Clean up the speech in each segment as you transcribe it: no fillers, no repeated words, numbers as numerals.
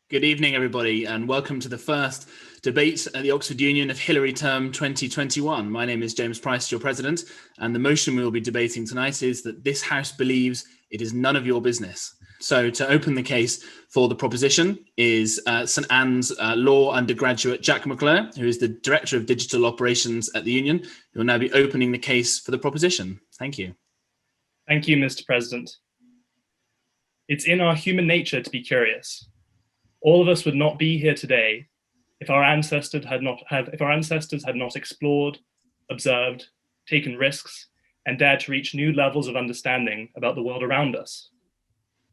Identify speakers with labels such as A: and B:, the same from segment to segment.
A: Good evening, everybody, and welcome to the first debate at the Oxford Union of Hillary Term 2021. My name is James Price, your president, and the motion we will be debating tonight is that this House believes it is none of your business. So to open the case for the proposition is St Anne's Law undergraduate Jack McClure, who is the Director of Digital Operations at the Union, who will now be opening the case for the proposition. Thank you.
B: Thank you, Mr. President. It's in our human nature to be curious. All of us would not be here today if our ancestors had not explored, observed, taken risks, and dared to reach new levels of understanding about the world around us.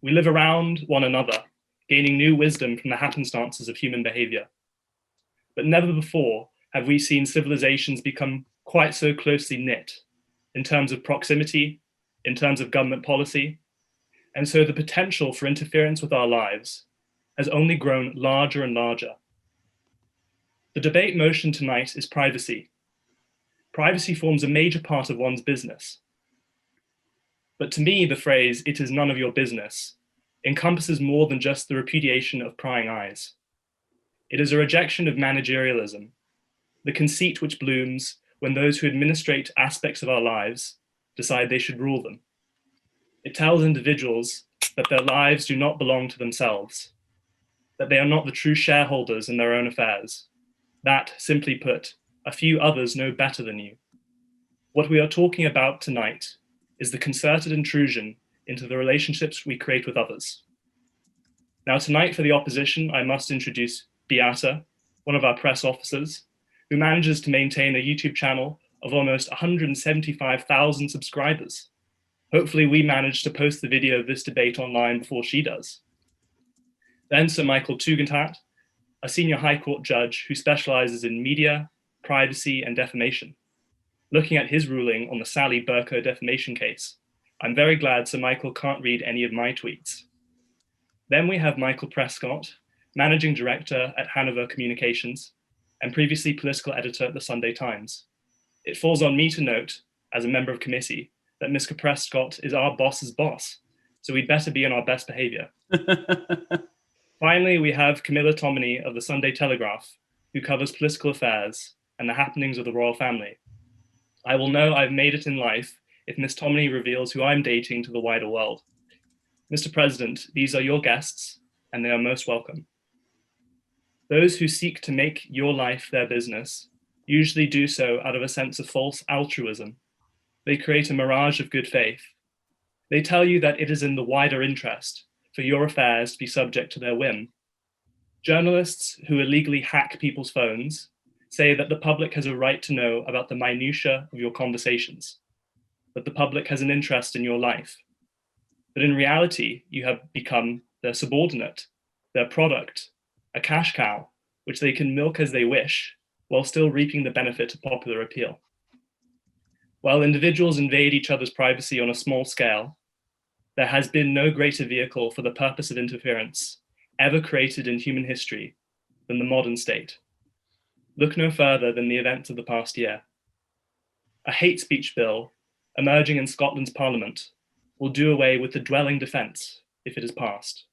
B: We live around one another, gaining new wisdom from the happenstances of human behavior. But never before have we seen civilizations become quite so closely knit in terms of proximity, in terms of government policy, and so the potential for interference with our lives has only grown larger and larger. The debate motion tonight is privacy. Privacy forms a major part of one's business. But to me, the phrase, "it is none of your business," encompasses more than just the repudiation of prying eyes. It is a rejection of managerialism, the conceit which blooms when those who administrate aspects of our lives decide they should rule them. It tells individuals that their lives do not belong to themselves, that they are not the true shareholders in their own affairs, that, simply put, a few others know better than you. What we are talking about tonight is the concerted intrusion into the relationships we create with others. Now, tonight for the opposition, I must introduce Beata, one of our press officers, who manages to maintain a YouTube channel of almost 175,000 subscribers. Hopefully we manage to post the video of this debate online before she does. Then Sir Michael Tugendhat, a senior High Court judge who specializes in media, privacy, and defamation. Looking at his ruling on the Sally Bercow defamation case, I'm very glad Sir Michael can't read any of my tweets. Then we have Michael Prescott, managing director at Hanover Communications, and previously political editor at the Sunday Times. It falls on me to note, as a member of committee, that Mr. Prescott is our boss's boss, so we'd better be in our best behavior. Finally, we have Camilla Tominey of the Sunday Telegraph, who covers political affairs and the happenings of the royal family. I will know I've made it in life if Miss Tominey reveals who I'm dating to the wider world. Mr. President, these are your guests, and they are most welcome. Those who seek to make your life their business usually do so out of a sense of false altruism. They create a mirage of good faith. They tell you that it is in the wider interest for your affairs to be subject to their whim. Journalists who illegally hack people's phones say that the public has a right to know about the minutiae of your conversations, that the public has an interest in your life. But in reality, you have become their subordinate, their product, a cash cow, which they can milk as they wish, while still reaping the benefit of popular appeal. While individuals invade each other's privacy on a small scale, there has been no greater vehicle for the purpose of interference ever created in human history than the modern state. Look no further than the events of the past year. A hate speech bill emerging in Scotland's parliament will do away with the dwelling defence if it is passed.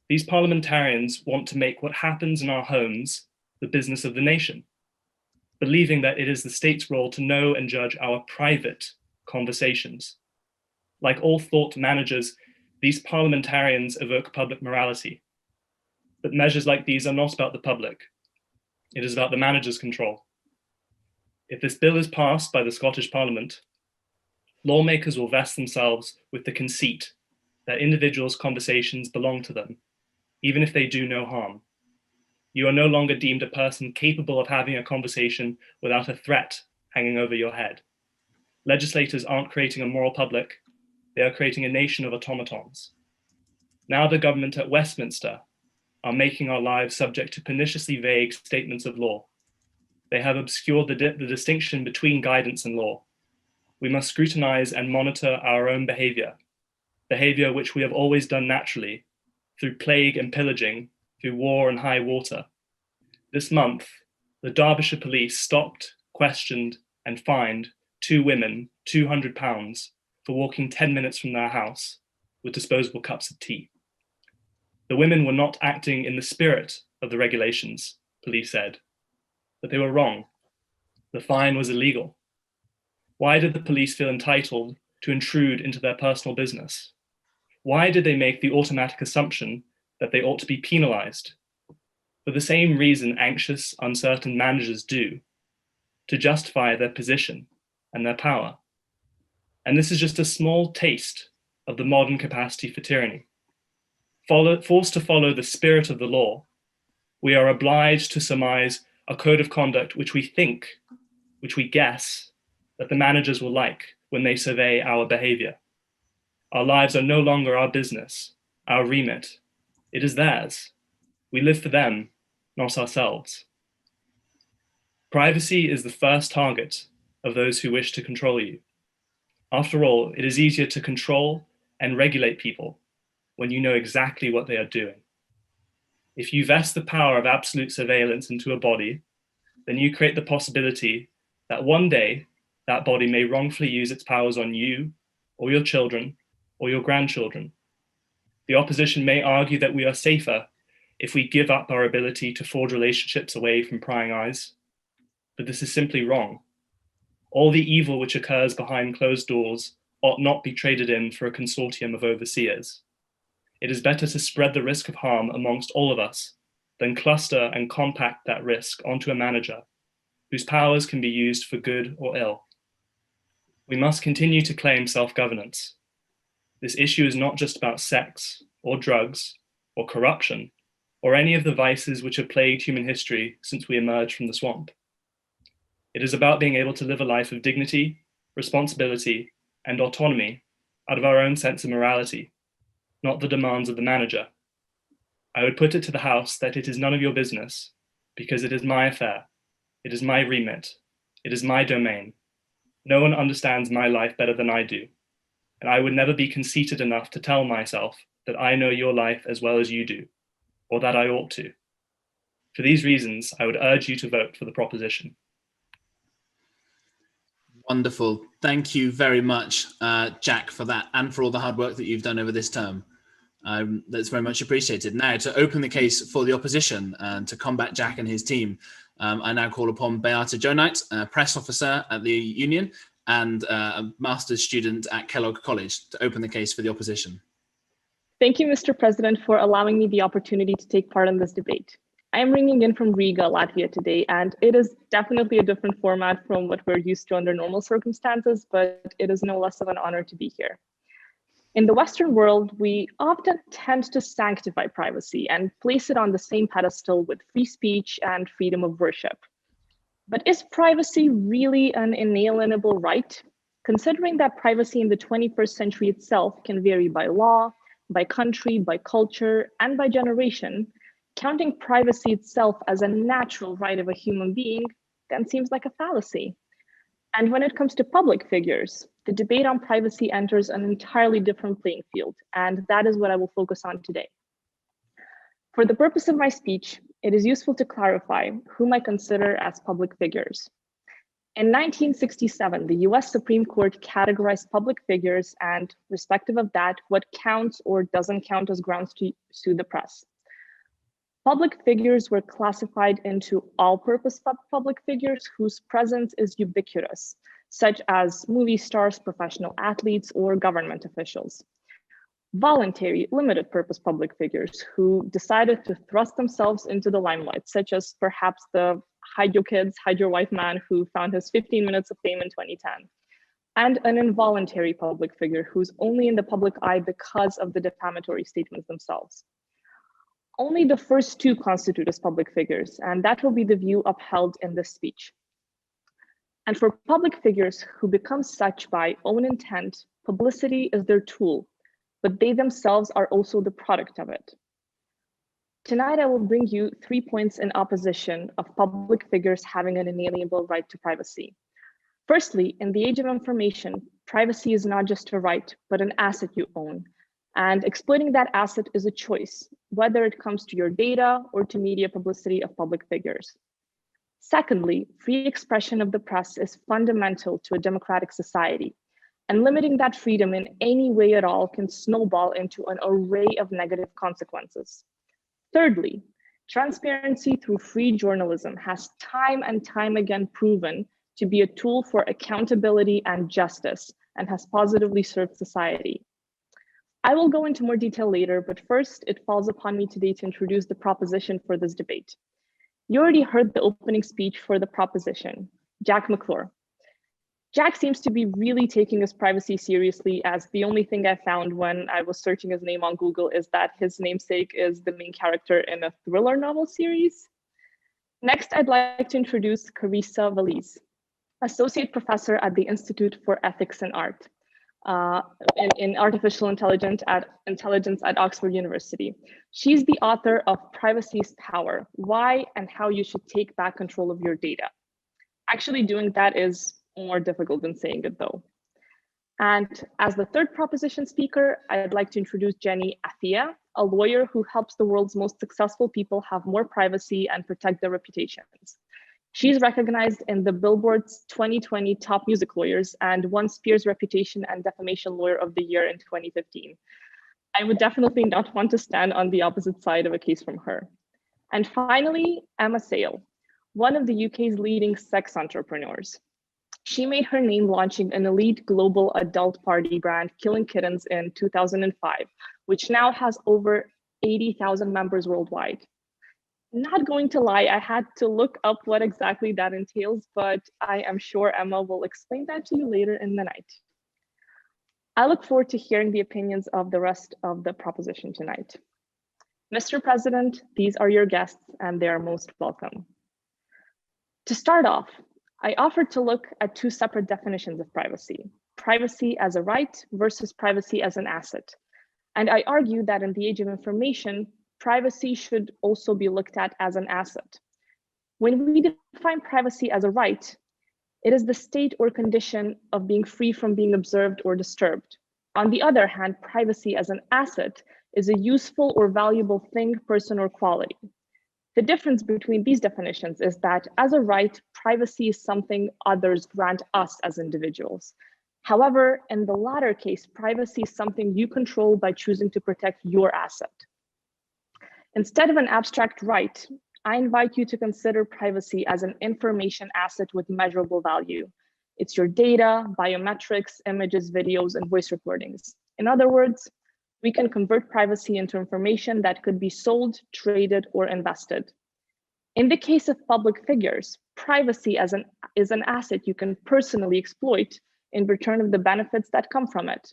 B: These parliamentarians want to make what happens in our homes the business of the nation, believing that it is the state's role to know and judge our private conversations. Like all thought managers, these parliamentarians evoke public morality. But measures like these are not about the public. It is about the manager's control. If this bill is passed by the Scottish Parliament, lawmakers will vest themselves with the conceit that individuals' conversations belong to them, even if they do no harm. You are no longer deemed a person capable of having a conversation without a threat hanging over your head. Legislators aren't creating a moral public, they are creating a nation of automatons. Now the government at Westminster are making our lives subject to perniciously vague statements of law. They have obscured the distinction between guidance and law. We must scrutinize and monitor our own behavior which we have always done naturally, through plague and pillaging, through war and high water. This month, the Derbyshire police stopped, questioned, and fined 2 women £200 for walking 10 minutes from their house with disposable cups of tea. The women were not acting in the spirit of the regulations, police said, but they were wrong. The fine was illegal. Why did the police feel entitled to intrude into their personal business? Why did they make the automatic assumption that they ought to be penalized? For the same reason anxious, uncertain managers do, to justify their position and their power. And this is just a small taste of the modern capacity for tyranny. Forced to follow the spirit of the law, we are obliged to surmise a code of conduct which we think, which we guess, that the managers will like when they survey our behavior. Our lives are no longer our business, our remit. It is theirs. We live for them, not ourselves. Privacy is the first target of those who wish to control you. After all, it is easier to control and regulate people when you know exactly what they are doing. If you vest the power of absolute surveillance into a body, then you create the possibility that one day that body may wrongfully use its powers on you, or your children, or your grandchildren. The opposition may argue that we are safer if we give up our ability to forge relationships away from prying eyes, but this is simply wrong. All the evil which occurs behind closed doors ought not be traded in for a consortium of overseers. It is better to spread the risk of harm amongst all of us than cluster and compact that risk onto a manager whose powers can be used for good or ill. We must continue to claim self-governance. This issue is not just about sex or drugs or corruption or any of the vices which have plagued human history since we emerged from the swamp. It is about being able to live a life of dignity, responsibility, and autonomy out of our own sense of morality, not the demands of the manager. I would put it to the House that it is none of your business, because it is my affair, it is my remit, it is my domain. No one understands my life better than I do, and I would never be conceited enough to tell myself that I know your life as well as you do, or that I ought to. For these reasons, I would urge you to vote for the proposition.
A: Wonderful. Thank you very much, Jack, for that and for all the hard work that you've done over this term. That's very much appreciated. Now, to open the case for the opposition and to combat Jack and his team, I now call upon Beata Jonite, a press officer at the Union and a master's student at Kellogg College, to open the case for the opposition.
C: Thank you, Mr. President, for allowing me the opportunity to take part in this debate. I am ringing in from Riga, Latvia today, and it is definitely a different format from what we're used to under normal circumstances, but it is no less of an honor to be here. In the Western world, we often tend to sanctify privacy and place it on the same pedestal with free speech and freedom of worship. But is privacy really an inalienable right? Considering that privacy in the 21st century itself can vary by law, by country, by culture, and by generation, counting privacy itself as a natural right of a human being then seems like a fallacy. And when it comes to public figures, the debate on privacy enters an entirely different playing field, and that is what I will focus on today. For the purpose of my speech, it is useful to clarify whom I consider as public figures. In 1967, the US Supreme Court categorized public figures and, irrespective of that, what counts or doesn't count as grounds to sue the press. Public figures were classified into all-purpose public figures whose presence is ubiquitous, such as movie stars, professional athletes, or government officials. Voluntary, limited-purpose public figures who decided to thrust themselves into the limelight, such as perhaps the hide your kids, hide your wife man who found his 15 minutes of fame in 2010. And an involuntary public figure who's only in the public eye because of the defamatory statements themselves. Only the first two constitute as public figures, and that will be the view upheld in this speech. And for public figures who become such by own intent, publicity is their tool, but they themselves are also the product of it. Tonight, I will bring you 3 points in opposition of public figures having an inalienable right to privacy. Firstly, in the age of information, privacy is not just a right, but an asset you own. And exploiting that asset is a choice, whether it comes to your data or to media publicity of public figures. Secondly, free expression of the press is fundamental to a democratic society, and limiting that freedom in any way at all can snowball into an array of negative consequences. Thirdly, transparency through free journalism has time and time again proven to be a tool for accountability and justice and has positively served society. I will go into more detail later, but first it falls upon me today to introduce the proposition for this debate. You already heard the opening speech for the proposition, Jack McClure. Jack seems to be really taking his privacy seriously, as the only thing I found when I was searching his name on Google is that his namesake is the main character in a thriller novel series. Next, I'd like to introduce Carissa Valiz, Associate Professor at the Institute for Ethics and Art in Artificial Intelligence at Oxford University. She's the author of Privacy's Power, Why and How You Should Take Back Control of Your Data. Actually doing that is more difficult than saying it though. And as the third proposition speaker, I'd like to introduce Jenny Athia, a lawyer who helps the world's most successful people have more privacy and protect their reputations. She's recognized in the Billboard's 2020 Top Music Lawyers and won Spears Reputation and Defamation Lawyer of the Year in 2015. I would definitely not want to stand on the opposite side of a case from her. And finally, Emma Sale, one of the UK's leading sex entrepreneurs. She made her name launching an elite global adult party brand, Killing Kittens, in 2005, which now has over 80,000 members worldwide. Not going to lie, I had to look up what exactly that entails, but I am sure Emma will explain that to you later in the night. I look forward to hearing the opinions of the rest of the proposition tonight. Mr. President, these are your guests and they are most welcome. To start off, I offered to look at two separate definitions of privacy: privacy as a right versus privacy as an asset. And I argue that in the age of information, privacy should also be looked at as an asset. When we define privacy as a right, it is the state or condition of being free from being observed or disturbed. On the other hand, privacy as an asset is a useful or valuable thing, person, or quality. The difference between these definitions is that as a right, privacy is something others grant us as individuals. However, in the latter case, privacy is something you control by choosing to protect your asset. Instead of an abstract right, I invite you to consider privacy as an information asset with measurable value. It's your data, biometrics, images, videos, and voice recordings. In other words, we can convert privacy into information that could be sold, traded, or invested. In the case of public figures, privacy is an asset you can personally exploit in return of the benefits that come from it.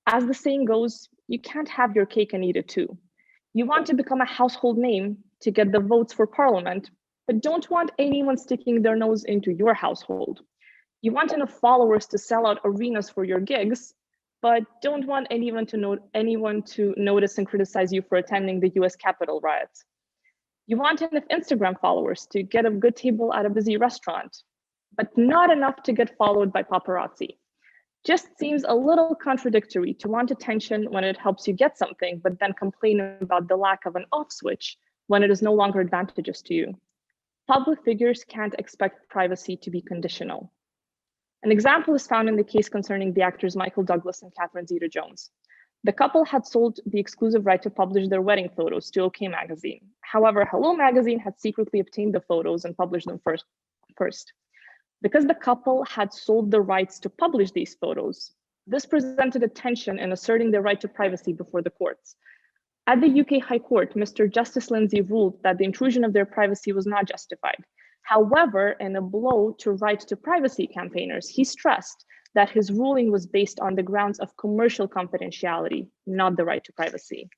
C: As the saying goes, you can't have your cake and eat it too. You want to become a household name to get the votes for parliament, but don't want anyone sticking their nose into your household. You want enough followers to sell out arenas for your gigs, but don't want anyone to notice and criticize you for attending the US Capitol riots. You want enough Instagram followers to get a good table at a busy restaurant, but not enough to get followed by paparazzi. Just seems a little contradictory to want attention when it helps you get something, but then complain about the lack of an off switch when it is no longer advantageous to you. Public figures can't expect privacy to be conditional. An example is found in the case concerning the actors Michael Douglas and Catherine Zeta-Jones. The couple had sold the exclusive right to publish their wedding photos to OK Magazine. However, Hello Magazine had secretly obtained the photos and published them first. Because the couple had sold the rights to publish these photos, this presented a tension in asserting their right to privacy before the courts. At the UK High Court, Mr. Justice Lindsay ruled that the intrusion of their privacy was not justified. However, in a blow to right to privacy campaigners, he stressed that his ruling was based on the grounds of commercial confidentiality, not the right to privacy.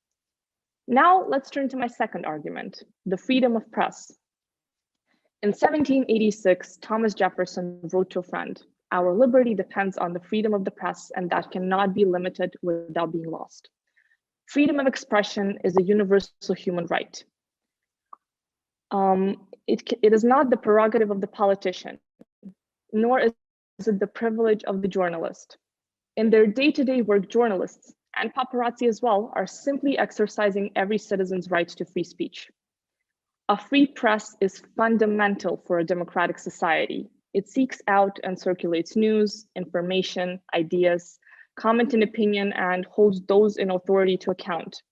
C: Now let's turn to my second argument, the freedom of press. In 1786, Thomas Jefferson wrote to a friend, "Our liberty depends on the freedom of the press, and that cannot be limited without being lost." Freedom of expression is a universal human right. It is not the prerogative of the politician, nor is it the privilege of the journalist. In their day-to-day work, journalists, and paparazzi as well, are simply exercising every citizen's right to free speech. A free press is fundamental for a democratic society. It seeks out and circulates news, information, ideas, comment and opinion, and holds those in authority to account.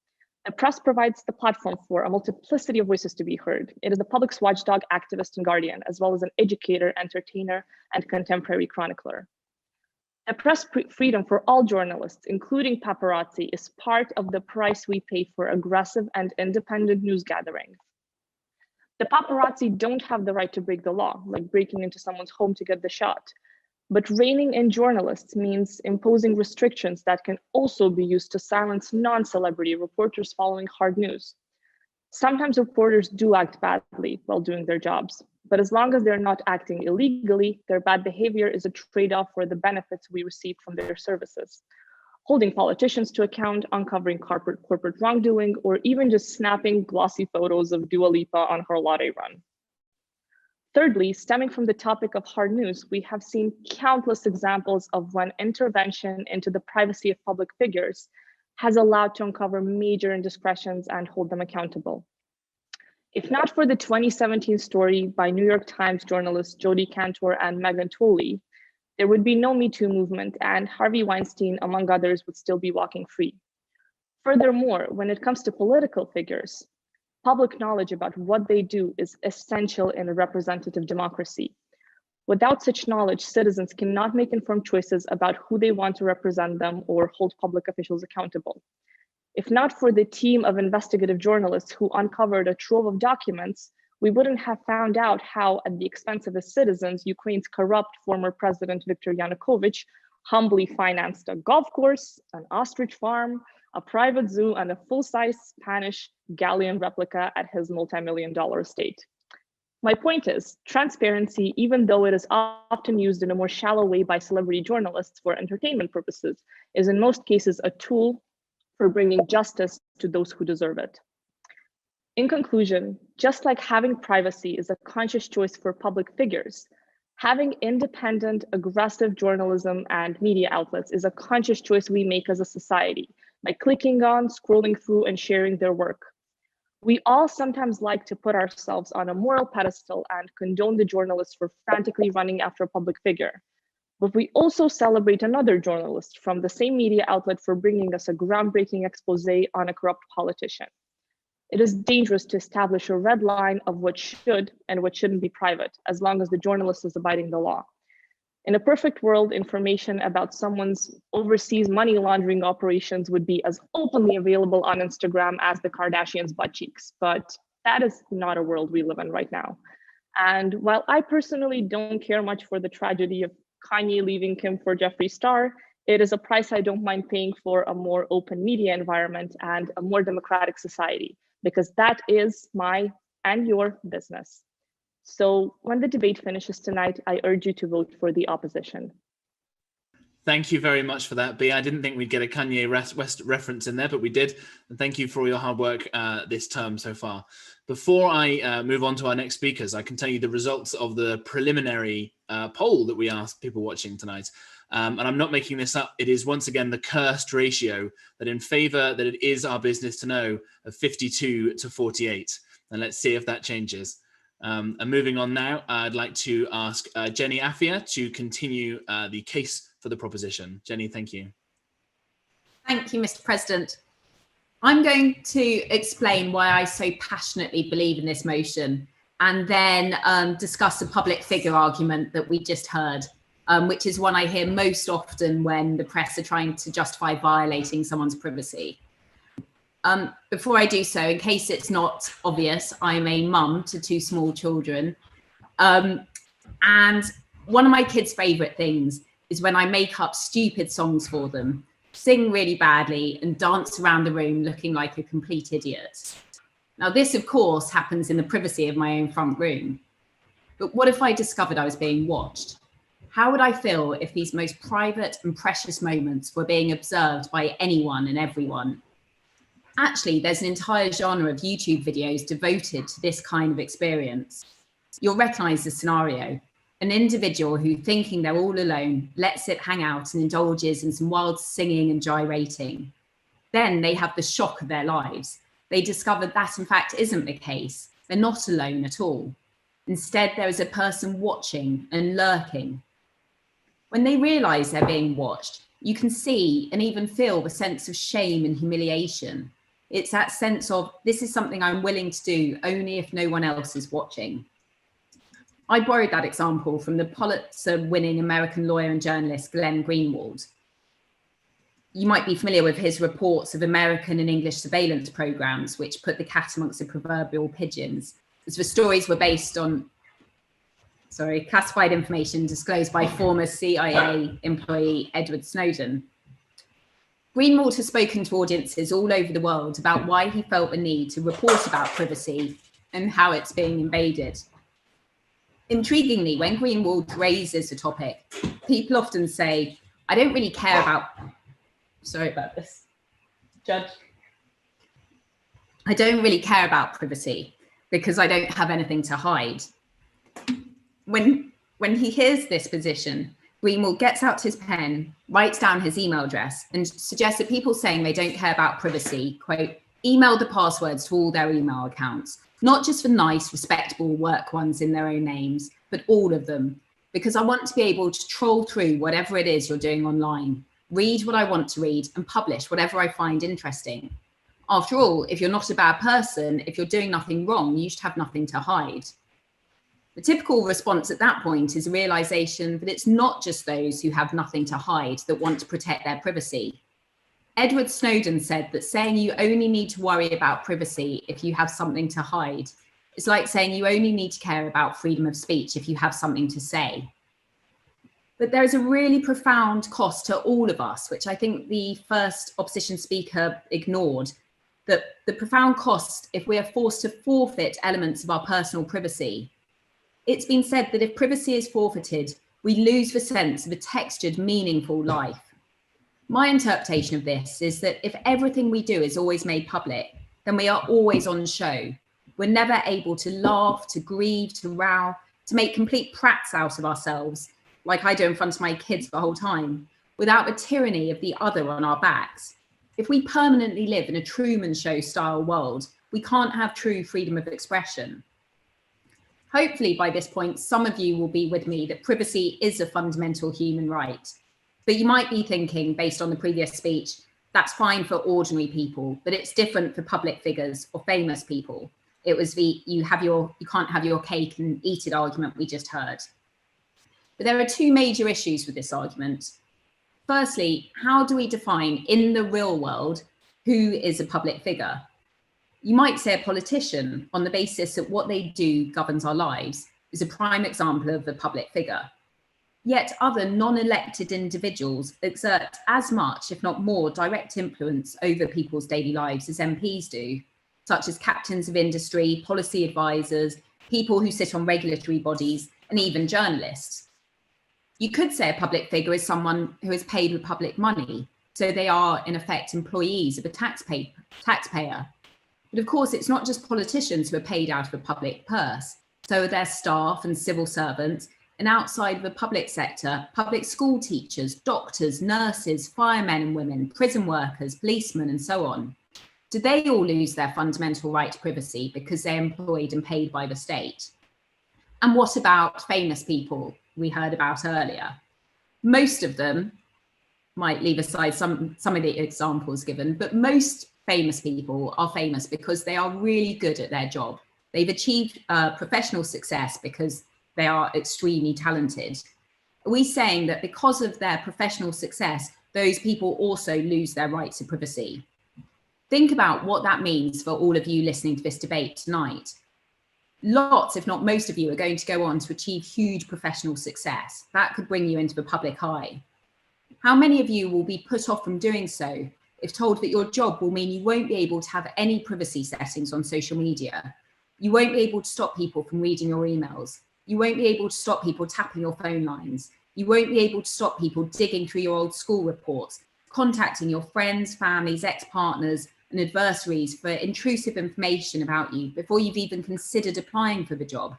C: The press provides the platform for a multiplicity of voices to be heard. It is the public's watchdog, activist, and guardian, as well as an educator, entertainer, and contemporary chronicler. The press freedom for all journalists, including paparazzi, is part of the price we pay for aggressive and independent news gathering. The paparazzi don't have the right to break the law, like breaking into someone's home to get the shot. But reining in journalists means imposing restrictions that can also be used to silence non-celebrity reporters following hard news. Sometimes reporters do act badly while doing their jobs, but as long as they're not acting illegally, their bad behavior is a trade-off for the benefits we receive from their services. Holding politicians to account, uncovering corporate wrongdoing, or even just snapping glossy photos of Dua Lipa on her latte run. Thirdly, stemming from the topic of hard news, we have seen countless examples of when intervention into the privacy of public figures has allowed to uncover major indiscretions and hold them accountable. If not for the 2017 story by New York Times journalists Jodi Kantor and Megan Tolley, there would be no Me Too movement, and Harvey Weinstein, among others, would still be walking free. Furthermore, when it comes to political figures, public knowledge about what they do is essential in a representative democracy. Without such knowledge, citizens cannot make informed choices about who they want to represent them or hold public officials accountable. If not for the team of investigative journalists who uncovered a trove of documents, we wouldn't have found out how, at the expense of his citizens, Ukraine's corrupt former president Viktor Yanukovych humbly financed a golf course, an ostrich farm, a private zoo, and a full-size Spanish galleon replica at his multi-million-dollar estate. My point is, transparency, even though it is often used in a more shallow way by celebrity journalists for entertainment purposes, is in most cases a tool for bringing justice to those who deserve it. In conclusion, just like having privacy is a conscious choice for public figures, having independent, aggressive journalism and media outlets is a conscious choice we make as a society by clicking on, scrolling through, and sharing their work. We all sometimes like to put ourselves on a moral pedestal and condone the journalists for frantically running after a public figure. But we also celebrate another journalist from the same media outlet for bringing us a groundbreaking expose on a corrupt politician. It is dangerous to establish a red line of what should and what shouldn't be private, as long as the journalist is abiding the law. In a perfect world, information about someone's overseas money laundering operations would be as openly available on Instagram as the Kardashians' butt cheeks, but that is not a world we live in right now. And while I personally don't care much for the tragedy of Kanye leaving Kim for Jeffree Star, it is a price I don't mind paying for a more open media environment and a more democratic society, because that is my and your business. So when the debate finishes tonight, I urge you to vote for the opposition.
A: Thank you very much for that, Bea. I didn't think we'd get a Kanye West reference in there, but we did. And thank you for all your hard work this term so far. Before I move on to our next speakers, I can tell you the results of the preliminary poll that we asked people watching tonight. And I'm not making this up. It is once again the cursed ratio that in favor that it is our business to know of 52 to 48. And let's see if that changes. And moving on now, I'd like to ask Jenny Afia to continue the case for the proposition. Jenny, thank you.
D: Thank you, Mr. President. I'm going to explain why I so passionately believe in this motion and then discuss the public figure argument that we just heard, which is one I hear most often when the press are trying to justify violating someone's privacy. Before I do so, in case it's not obvious, I'm a mum to 2 small children. And one of my kids' favorite things is when I make up stupid songs for them, sing really badly, and dance around the room looking like a complete idiot. Now, this, of course, happens in the privacy of my own front room. But what if I discovered I was being watched? How would I feel if these most private and precious moments were being observed by anyone and everyone? Actually, there's an entire genre of YouTube videos devoted to this kind of experience. You'll recognize the scenario. An individual who, thinking they're all alone, lets it hang out and indulges in some wild singing and gyrating. Then they have the shock of their lives. They discover that, in fact, isn't the case. They're not alone at all. Instead, there is a person watching and lurking. When they realize they're being watched, you can see and even feel the sense of shame and humiliation. It's that sense of, this is something I'm willing to do only if no one else is watching. I borrowed that example from the Pulitzer-winning American lawyer and journalist Glenn Greenwald. You might be familiar with his reports of American and English surveillance programs, which put the cat amongst the proverbial pigeons, as the stories were based on classified information disclosed by former CIA employee Edward Snowden. Greenwald has spoken to audiences all over the world about why he felt the need to report about privacy and how it's being invaded. Intriguingly, when Greenwald raises the topic, people often say, I don't really care about, sorry about this, Judge. I don't really care about privacy because I don't have anything to hide. When he hears this position, Greenwald gets out his pen, writes down his email address, and suggests that people saying they don't care about privacy, quote, email the passwords to all their email accounts, not just the nice, respectable work ones in their own names, but all of them, because I want to be able to troll through whatever it is you're doing online, read what I want to read, and publish whatever I find interesting. After all, if you're not a bad person, if you're doing nothing wrong, you should have nothing to hide. The typical response at that point is a realization that it's not just those who have nothing to hide that want to protect their privacy. Edward Snowden said that saying you only need to worry about privacy if you have something to hide is like saying you only need to care about freedom of speech if you have something to say. But there is a really profound cost to all of us, which I think the first opposition speaker ignored, that the profound cost if we are forced to forfeit elements of our personal privacy. It's been said that if privacy is forfeited, we lose the sense of a textured, meaningful life. My interpretation of this is that if everything we do is always made public, then we are always on show. We're never able to laugh, to grieve, to row, to make complete prats out of ourselves, like I do in front of my kids the whole time, without the tyranny of the other on our backs. If we permanently live in a Truman Show style world, we can't have true freedom of expression. Hopefully by this point, some of you will be with me that privacy is a fundamental human right. But you might be thinking, based on the previous speech, that's fine for ordinary people, but it's different for public figures or famous people. It was the you can't have your cake and eat it argument we just heard. But there are two major issues with this argument. Firstly, how do we define in the real world who is a public figure? You might say a politician, on the basis that what they do governs our lives, is a prime example of a public figure. Yet other non-elected individuals exert as much, if not more, direct influence over people's daily lives as MPs do, such as captains of industry, policy advisors, people who sit on regulatory bodies, and even journalists. You could say a public figure is someone who is paid with public money, so they are, in effect, employees of a taxpayer. But of course, it's not just politicians who are paid out of a public purse. So are their staff and civil servants, and outside of the public sector, public school teachers, doctors, nurses, firemen and women, prison workers, policemen, and so on. Do they all lose their fundamental right to privacy because they're employed and paid by the state? And what about famous people we heard about earlier? Most of them, might leave aside some of the examples given, but most famous people are famous because they are really good at their job. They've achieved professional success because they are extremely talented. Are we saying that because of their professional success, those people also lose their rights to privacy? Think about what that means for all of you listening to this debate tonight. Lots, if not most of you, are going to go on to achieve huge professional success. That could bring you into the public eye. How many of you will be put off from doing so if told that your job will mean you won't be able to have any privacy settings on social media? You won't be able to stop people from reading your emails. You won't be able to stop people tapping your phone lines. You won't be able to stop people digging through your old school reports, contacting your friends, families, ex-partners, and adversaries for intrusive information about you before you've even considered applying for the job.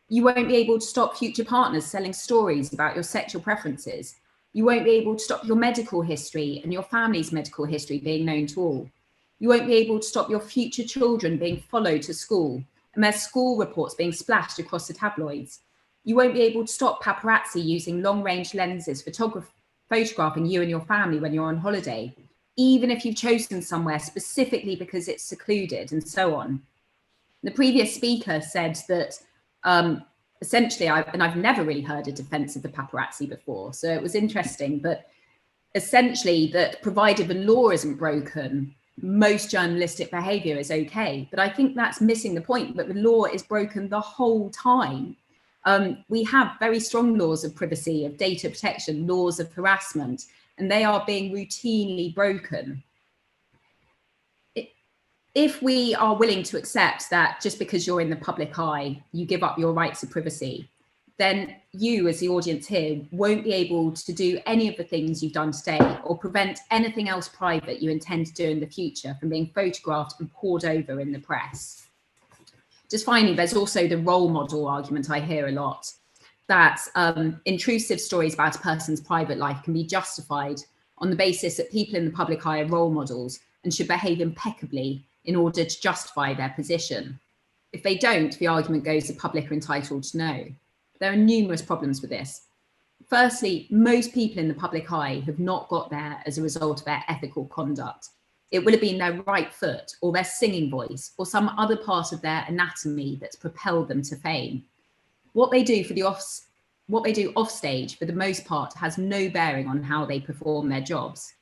D: You won't be able to stop future partners selling stories about your sexual preferences. You won't be able to stop your medical history and your family's medical history being known to all. You won't be able to stop your future children being followed to school and their school reports being splashed across the tabloids. You won't be able to stop paparazzi using long-range lenses, photographing you and your family when you're on holiday. even if you've chosen somewhere specifically because it's secluded and so on. The previous speaker said that essentially, I've never really heard a defense of the paparazzi before, so it was interesting, but essentially that provided the law isn't broken, most journalistic behavior is okay. But I think that's missing the point, that the law is broken the whole time. We have very strong laws of privacy, of data protection, laws of harassment, and they are being routinely broken. If we are willing to accept that just because you're in the public eye, you give up your rights of privacy, then you as the audience here won't be able to do any of the things you've done today or prevent anything else private you intend to do in the future from being photographed and poured over in the press. Just finally, there's also the role model argument I hear a lot, that intrusive stories about a person's private life can be justified on the basis that people in the public eye are role models and should behave impeccably in order to justify their position. If they don't, the argument goes the public are entitled to know. There are numerous problems with this. Firstly, most people in the public eye have not got there as a result of their ethical conduct. It will have been their right foot or their singing voice or some other part of their anatomy that's propelled them to fame. What they do off stage, for the most part, has no bearing on how they perform their jobs.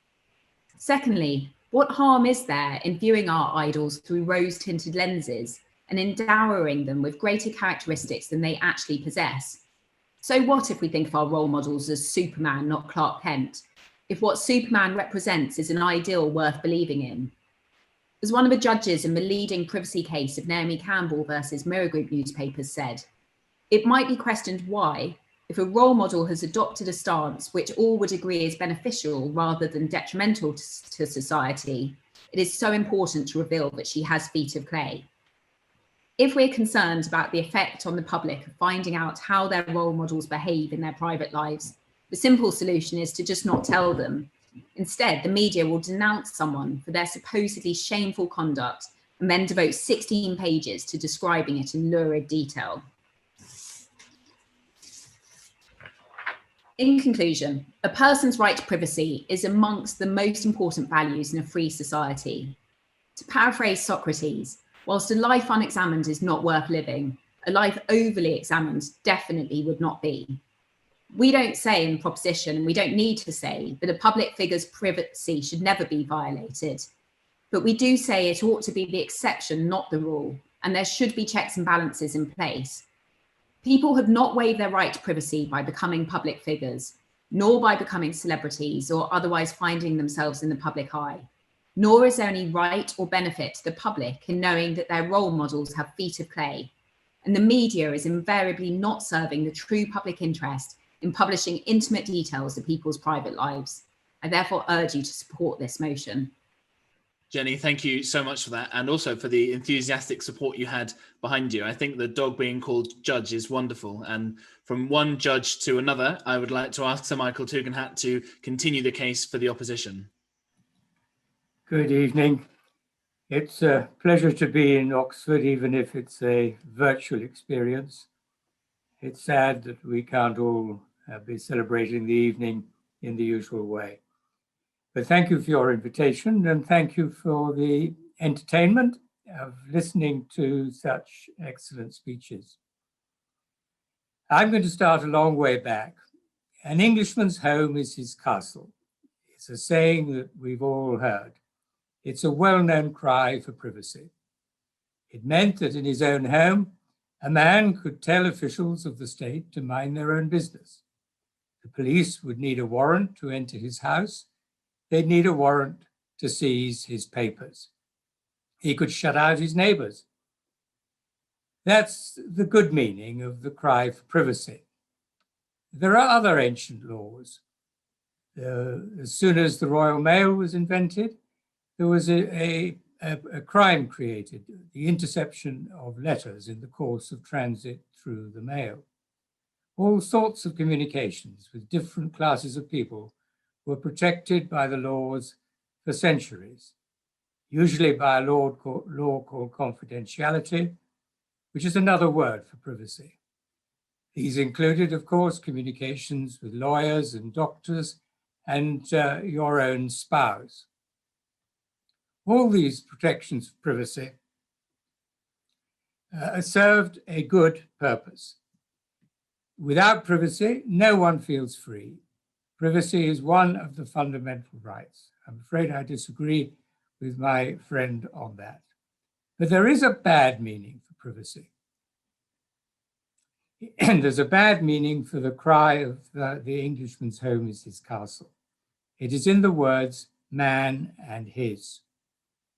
D: Secondly, what harm is there in viewing our idols through rose-tinted lenses and endowing them with greater characteristics than they actually possess? So what if we think of our role models as Superman, not Clark Kent? If what Superman represents is an ideal worth believing in? As one of the judges in the leading privacy case of Naomi Campbell versus Mirror Group newspapers said, it might be questioned why, if a role model has adopted a stance which all would agree is beneficial rather than detrimental to society, it is so important to reveal that she has feet of clay. If we're concerned about the effect on the public of finding out how their role models behave in their private lives, the simple solution is to just not tell them. Instead, the media will denounce someone for their supposedly shameful conduct and then devote 16 pages to describing it in lurid detail. In conclusion, a person's right to privacy is amongst the most important values in a free society. To paraphrase Socrates, whilst a life unexamined is not worth living, a life overly examined definitely would not be. We don't say in the proposition, and we don't need to say, that a public figure's privacy should never be violated. But we do say it ought to be the exception, not the rule, and there should be checks and balances in place. People have not waived their right to privacy by becoming public figures, nor by becoming celebrities or otherwise finding themselves in the public eye. Nor is there any right or benefit to the public in knowing that their role models have feet of clay. And the media is invariably not serving the true public interest in publishing intimate details of people's private lives. I therefore urge you to support this motion.
A: Jenny, thank you so much for that, and also for the enthusiastic support you had behind you. I think the dog being called judge is wonderful. And from one judge to another, I would like to ask Sir Michael Tugendhat to continue the case for the opposition.
E: Good evening. It's a pleasure to be in Oxford, even if it's a virtual experience. It's sad that we can't all be celebrating the evening in the usual way. But thank you for your invitation, and thank you for the entertainment of listening to such excellent speeches. I'm going to start a long way back. An Englishman's home is his castle. It's a saying that we've all heard. It's a well-known cry for privacy. It meant that in his own home, a man could tell officials of the state to mind their own business. The police would need a warrant to enter his house. They'd need a warrant to seize his papers. He could shut out his neighbors. That's the good meaning of the cry for privacy. There are other ancient laws. As soon as the Royal Mail was invented, there was a crime created, the interception of letters in the course of transit through the mail. All sorts of communications with different classes of people were protected by the laws for centuries, usually by a law called confidentiality, which is another word for privacy. These included, of course, communications with lawyers and doctors and your own spouse. All these protections of privacy served a good purpose. Without privacy, no one feels free. Privacy is one of the fundamental rights. I'm afraid I disagree with my friend on that. But there is a bad meaning for privacy. And there's a bad meaning for the cry of the Englishman's home is his castle. It is in the words man and his.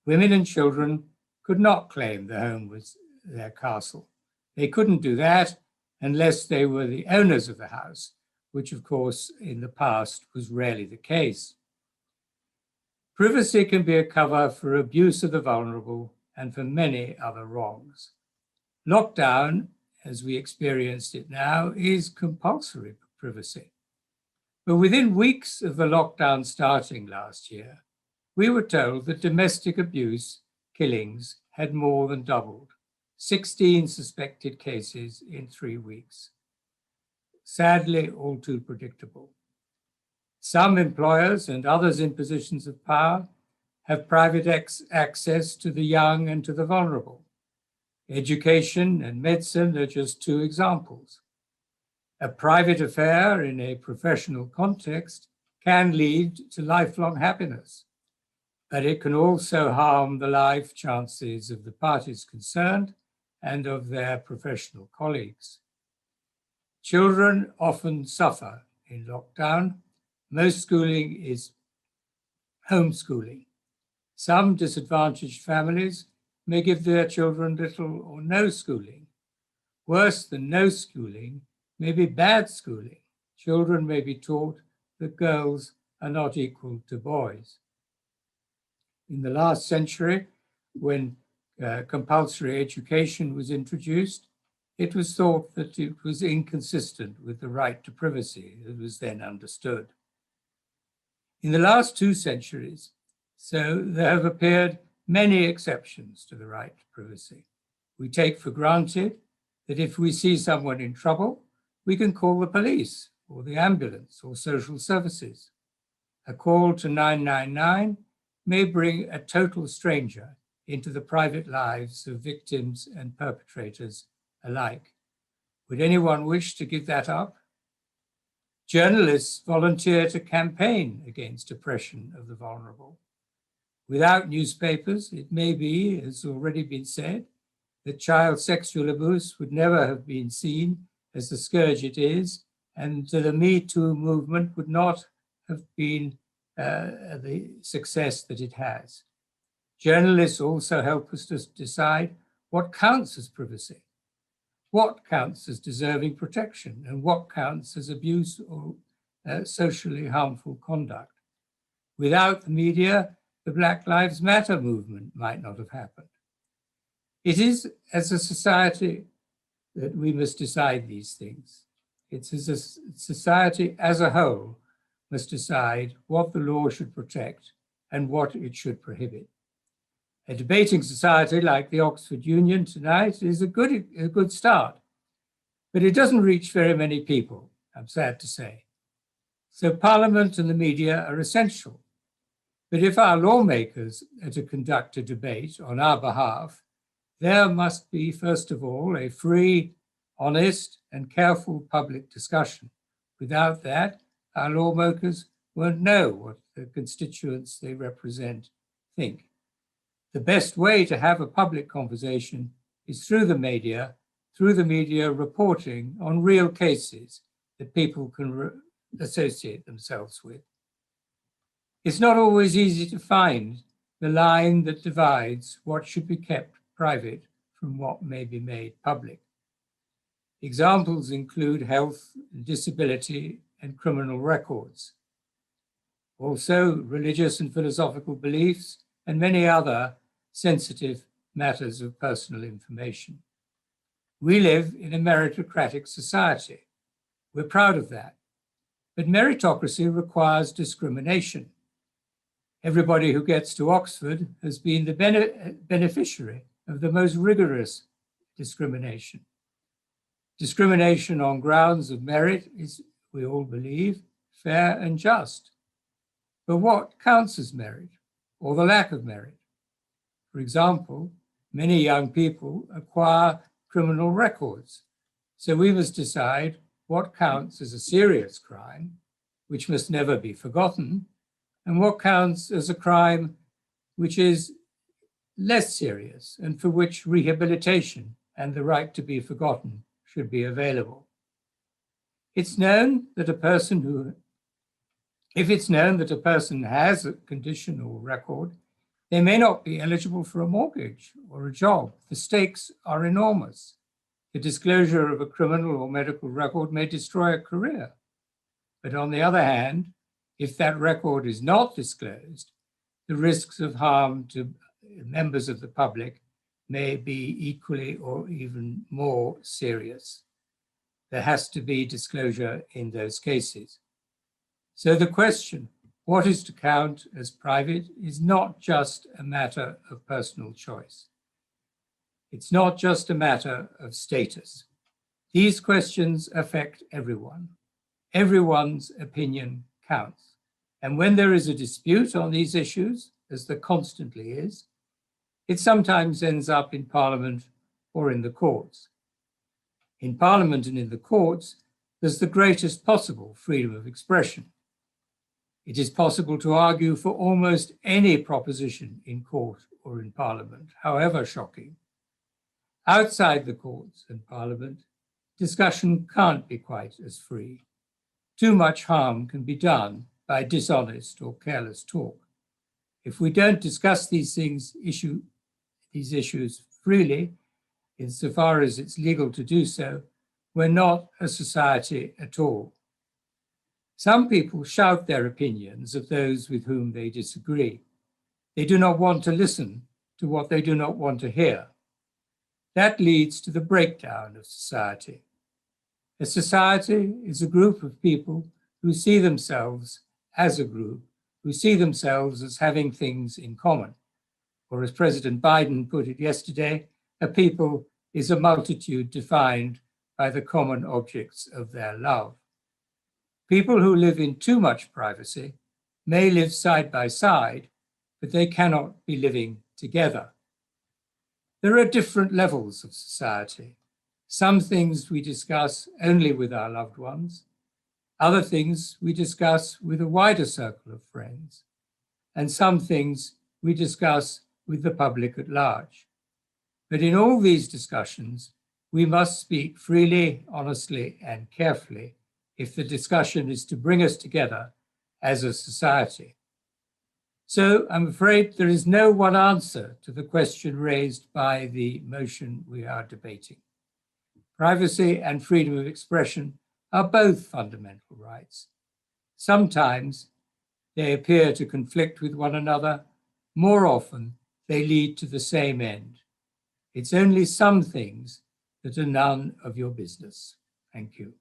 E: Women and children could not claim the home was their castle. They couldn't do that unless they were the owners of the house, which of course in the past was rarely the case. Privacy can be a cover for abuse of the vulnerable and for many other wrongs. Lockdown, as we experienced it now, is compulsory privacy. But within weeks of the lockdown starting last year, we were told that domestic abuse killings had more than doubled. 16 suspected cases in 3 weeks. Sadly, all too predictable. Some employers and others in positions of power have private access to the young and to the vulnerable. Education and medicine are just 2 examples. A private affair in a professional context can lead to lifelong happiness, but it can also harm the life chances of the parties concerned and of their professional colleagues. Children often suffer in lockdown. Most schooling is homeschooling. Some disadvantaged families may give their children little or no schooling. Worse than no schooling may be bad schooling. Children may be taught that girls are not equal to boys. In the last century, when compulsory education was introduced, it was thought that it was inconsistent with the right to privacy that was then understood. In the last 2 centuries, so there have appeared many exceptions to the right to privacy. We take for granted that if we see someone in trouble, we can call the police or the ambulance or social services. A call to 999 may bring a total stranger into the private lives of victims and perpetrators alike. Would anyone wish to give that up? Journalists volunteer to campaign against oppression of the vulnerable. Without newspapers, it may be, as already been said, that child sexual abuse would never have been seen as the scourge it is, and the Me Too movement would not have been the success that it has. Journalists also help us to decide what counts as privacy, what counts as deserving protection, and what counts as abuse or socially harmful conduct. Without the media, the Black Lives Matter movement might not have happened. It is as a society that we must decide these things. It's as a society as a whole must decide what the law should protect and what it should prohibit. A debating society like the Oxford Union tonight is a good start, but it doesn't reach very many people, I'm sad to say. So Parliament and the media are essential. But if our lawmakers are to conduct a debate on our behalf, there must be, first of all, a free, honest, and careful public discussion. Without that, our lawmakers won't know what the constituents they represent think. The best way to have a public conversation is through the media reporting on real cases that people can associate themselves with. It's not always easy to find the line that divides what should be kept private from what may be made public. Examples include health, disability, and criminal records. Also, religious and philosophical beliefs, and many other sensitive matters of personal information. We live in a meritocratic society. We're proud of that. But meritocracy requires discrimination. Everybody who gets to Oxford has been the beneficiary of the most rigorous discrimination. Discrimination on grounds of merit is, we all believe, fair and just. But what counts as merit, or the lack of merit? For example, many young people acquire criminal records. So we must decide what counts as a serious crime, which must never be forgotten, and what counts as a crime which is less serious and for which rehabilitation and the right to be forgotten should be available. It's known that if it's known that a person has a condition or record, they may not be eligible for a mortgage or a job. The stakes are enormous. The disclosure of a criminal or medical record may destroy a career. But on the other hand, if that record is not disclosed, the risks of harm to members of the public may be equally or even more serious. There has to be disclosure in those cases. So the question, what is to count as private, is not just a matter of personal choice. It's not just a matter of status. These questions affect everyone. Everyone's opinion counts. And when there is a dispute on these issues, as there constantly is, it sometimes ends up in Parliament or in the courts. In Parliament and in the courts, there's the greatest possible freedom of expression. It is possible to argue for almost any proposition in court or in Parliament, however shocking. Outside the courts and Parliament, discussion can't be quite as free. Too much harm can be done by dishonest or careless talk. If we don't discuss these issues freely, insofar as it's legal to do so, we're not a society at all. Some people shout their opinions of those with whom they disagree. They do not want to listen to what they do not want to hear. That leads to the breakdown of society. A society is a group of people who see themselves as a group, who see themselves as having things in common. Or as President Biden put it yesterday, a people is a multitude defined by the common objects of their love. People who live in too much privacy may live side by side, but they cannot be living together. There are different levels of society. Some things we discuss only with our loved ones. Other things we discuss with a wider circle of friends. And some things we discuss with the public at large. But in all these discussions, we must speak freely, honestly, and carefully if the discussion is to bring us together as a society. So I'm afraid there is no one answer to the question raised by the motion we are debating. Privacy and freedom of expression are both fundamental rights. Sometimes they appear to conflict with one another. More often, they lead to the same end. It's only some things that are none of your business. Thank you.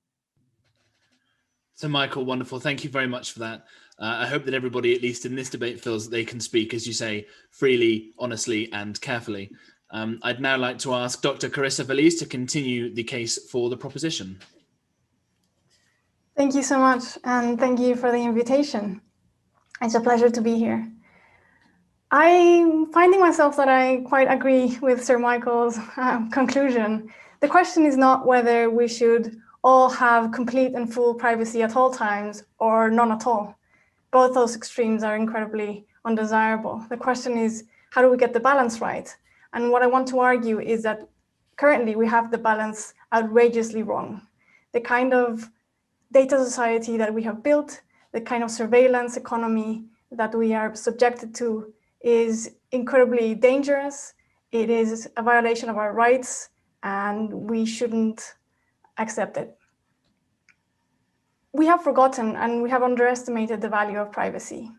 A: So Michael, wonderful. Thank you very much for that. I hope that everybody, at least in this debate, feels that they can speak, as you say, freely, honestly, and carefully. I'd now like to ask Dr. Carissa Feliz to continue the case for the proposition.
F: Thank you so much, and thank you for the invitation. It's a pleasure to be here. I'm finding myself that I quite agree with Sir Michael's conclusion. The question is not whether we should all have complete and full privacy at all times or none at all. Both those extremes are incredibly undesirable. The question is, how do we get the balance right? And what I want to argue is that currently we have the balance outrageously wrong. The kind of data society that we have built, the kind of surveillance economy that we are subjected to is incredibly dangerous. It is a violation of our rights, and we shouldn't accept it. We have forgotten and we have underestimated the value of privacy.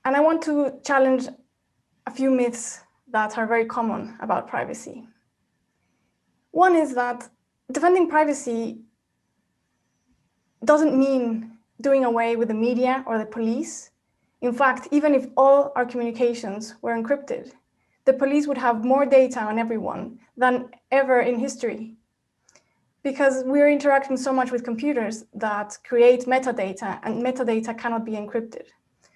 F: And I want to challenge a few myths that are very common about privacy. One is that defending privacy doesn't mean doing away with the media or the police. In fact, even if all our communications were encrypted, the police would have more data on everyone than ever in history, because we're interacting so much with computers that create metadata, and metadata cannot be encrypted.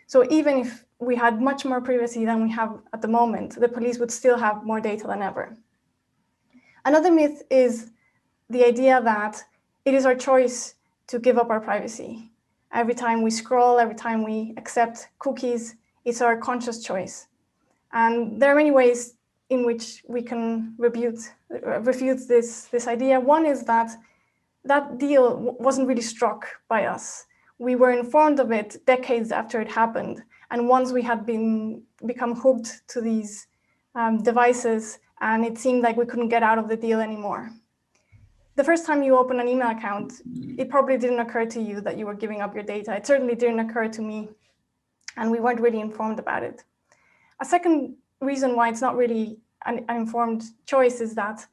F: So even if we had much more privacy than we have at the moment, the police would still have more data than ever. Another myth is the idea that it is our choice to give up our privacy. Every time we scroll, every time we accept cookies, it's our conscious choice. And there are many ways in which we can refute this idea. One is that deal wasn't really struck by us. We were informed of it decades after it happened. And once we had become hooked to these devices, and it seemed like we couldn't get out of the deal anymore. The first time you open an email account, it probably didn't occur to you that you were giving up your data. It certainly didn't occur to me, and we weren't really informed about it. A second reason why it's not really an informed choice is that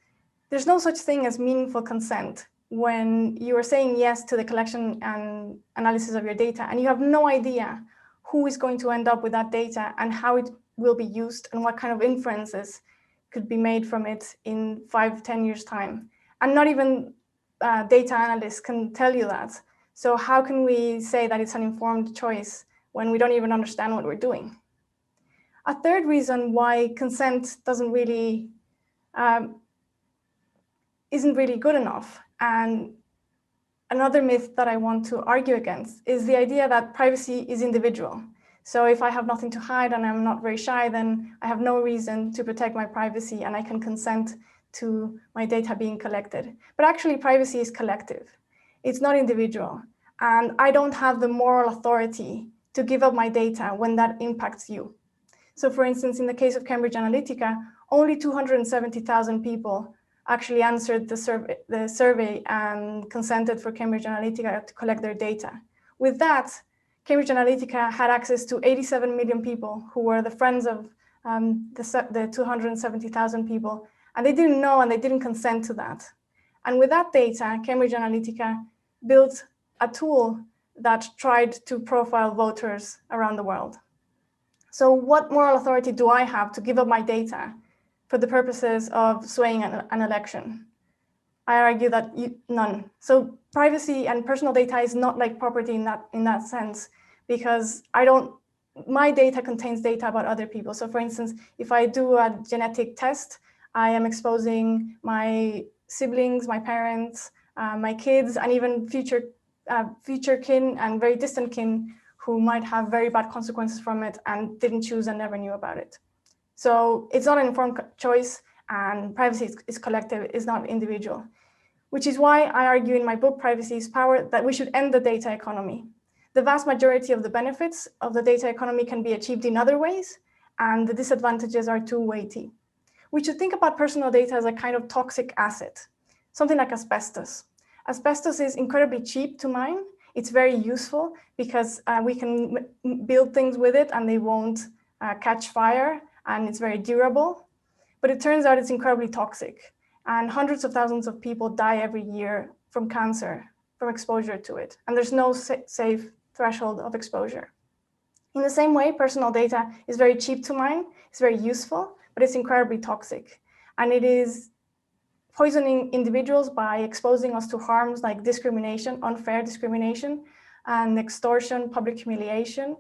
F: there's no such thing as meaningful consent when you are saying yes to the collection and analysis of your data, and you have no idea who is going to end up with that data and how it will be used and what kind of inferences could be made from it in 5-10 years' time. And not even data analysts can tell you that. So how can we say that it's an informed choice when we don't even understand what we're doing? A third reason why consent doesn't really isn't really good enough, and another myth that I want to argue against, is the idea that privacy is individual. So if I have nothing to hide and I'm not very shy, then I have no reason to protect my privacy and I can consent to my data being collected. But actually, privacy is collective. It's not individual. And I don't have the moral authority to give up my data when that impacts you. So for instance, in the case of Cambridge Analytica, only 270,000 people actually answered the survey and consented for Cambridge Analytica to collect their data. With that, Cambridge Analytica had access to 87 million people who were the friends of the 270,000 people, and they didn't know and they didn't consent to that. And with that data, Cambridge Analytica built a tool that tried to profile voters around the world. So what moral authority do I have to give up my data for the purposes of swaying an election? I argue that none. So privacy and personal data is not like property in that sense, because my data contains data about other people. So for instance, if I do a genetic test, I am exposing my siblings, my parents, my kids, and even future kin and very distant kin who might have very bad consequences from it and didn't choose and never knew about it. So it's not an informed choice, and privacy is collective, is not individual, which is why I argue in my book, Privacy is Power, that we should end the data economy. The vast majority of the benefits of the data economy can be achieved in other ways, and the disadvantages are too weighty. We should think about personal data as a kind of toxic asset, something like asbestos. Asbestos is incredibly cheap to mine. It's very useful because we can build things with it and they won't catch fire, and it's very durable. But it turns out it's incredibly toxic, and hundreds of thousands of people die every year from cancer, from exposure to it. And there's no safe threshold of exposure. In the same way, personal data is very cheap to mine, it's very useful, but it's incredibly toxic. And it is poisoning individuals by exposing us to harms like discrimination, unfair discrimination, and extortion, public humiliation.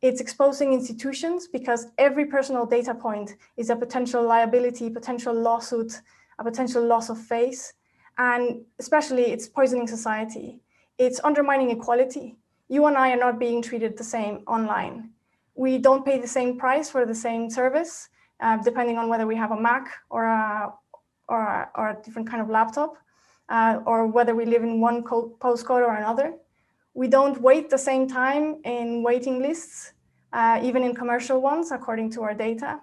F: It's exposing institutions because every personal data point is a potential liability, potential lawsuit, a potential loss of face. And especially it's poisoning society. It's undermining equality. You and I are not being treated the same online. We don't pay the same price for the same service, depending on whether we have a Mac or a different kind of laptop, or whether we live in one postcode or another. We don't wait the same time in waiting lists, even in commercial ones, according to our data.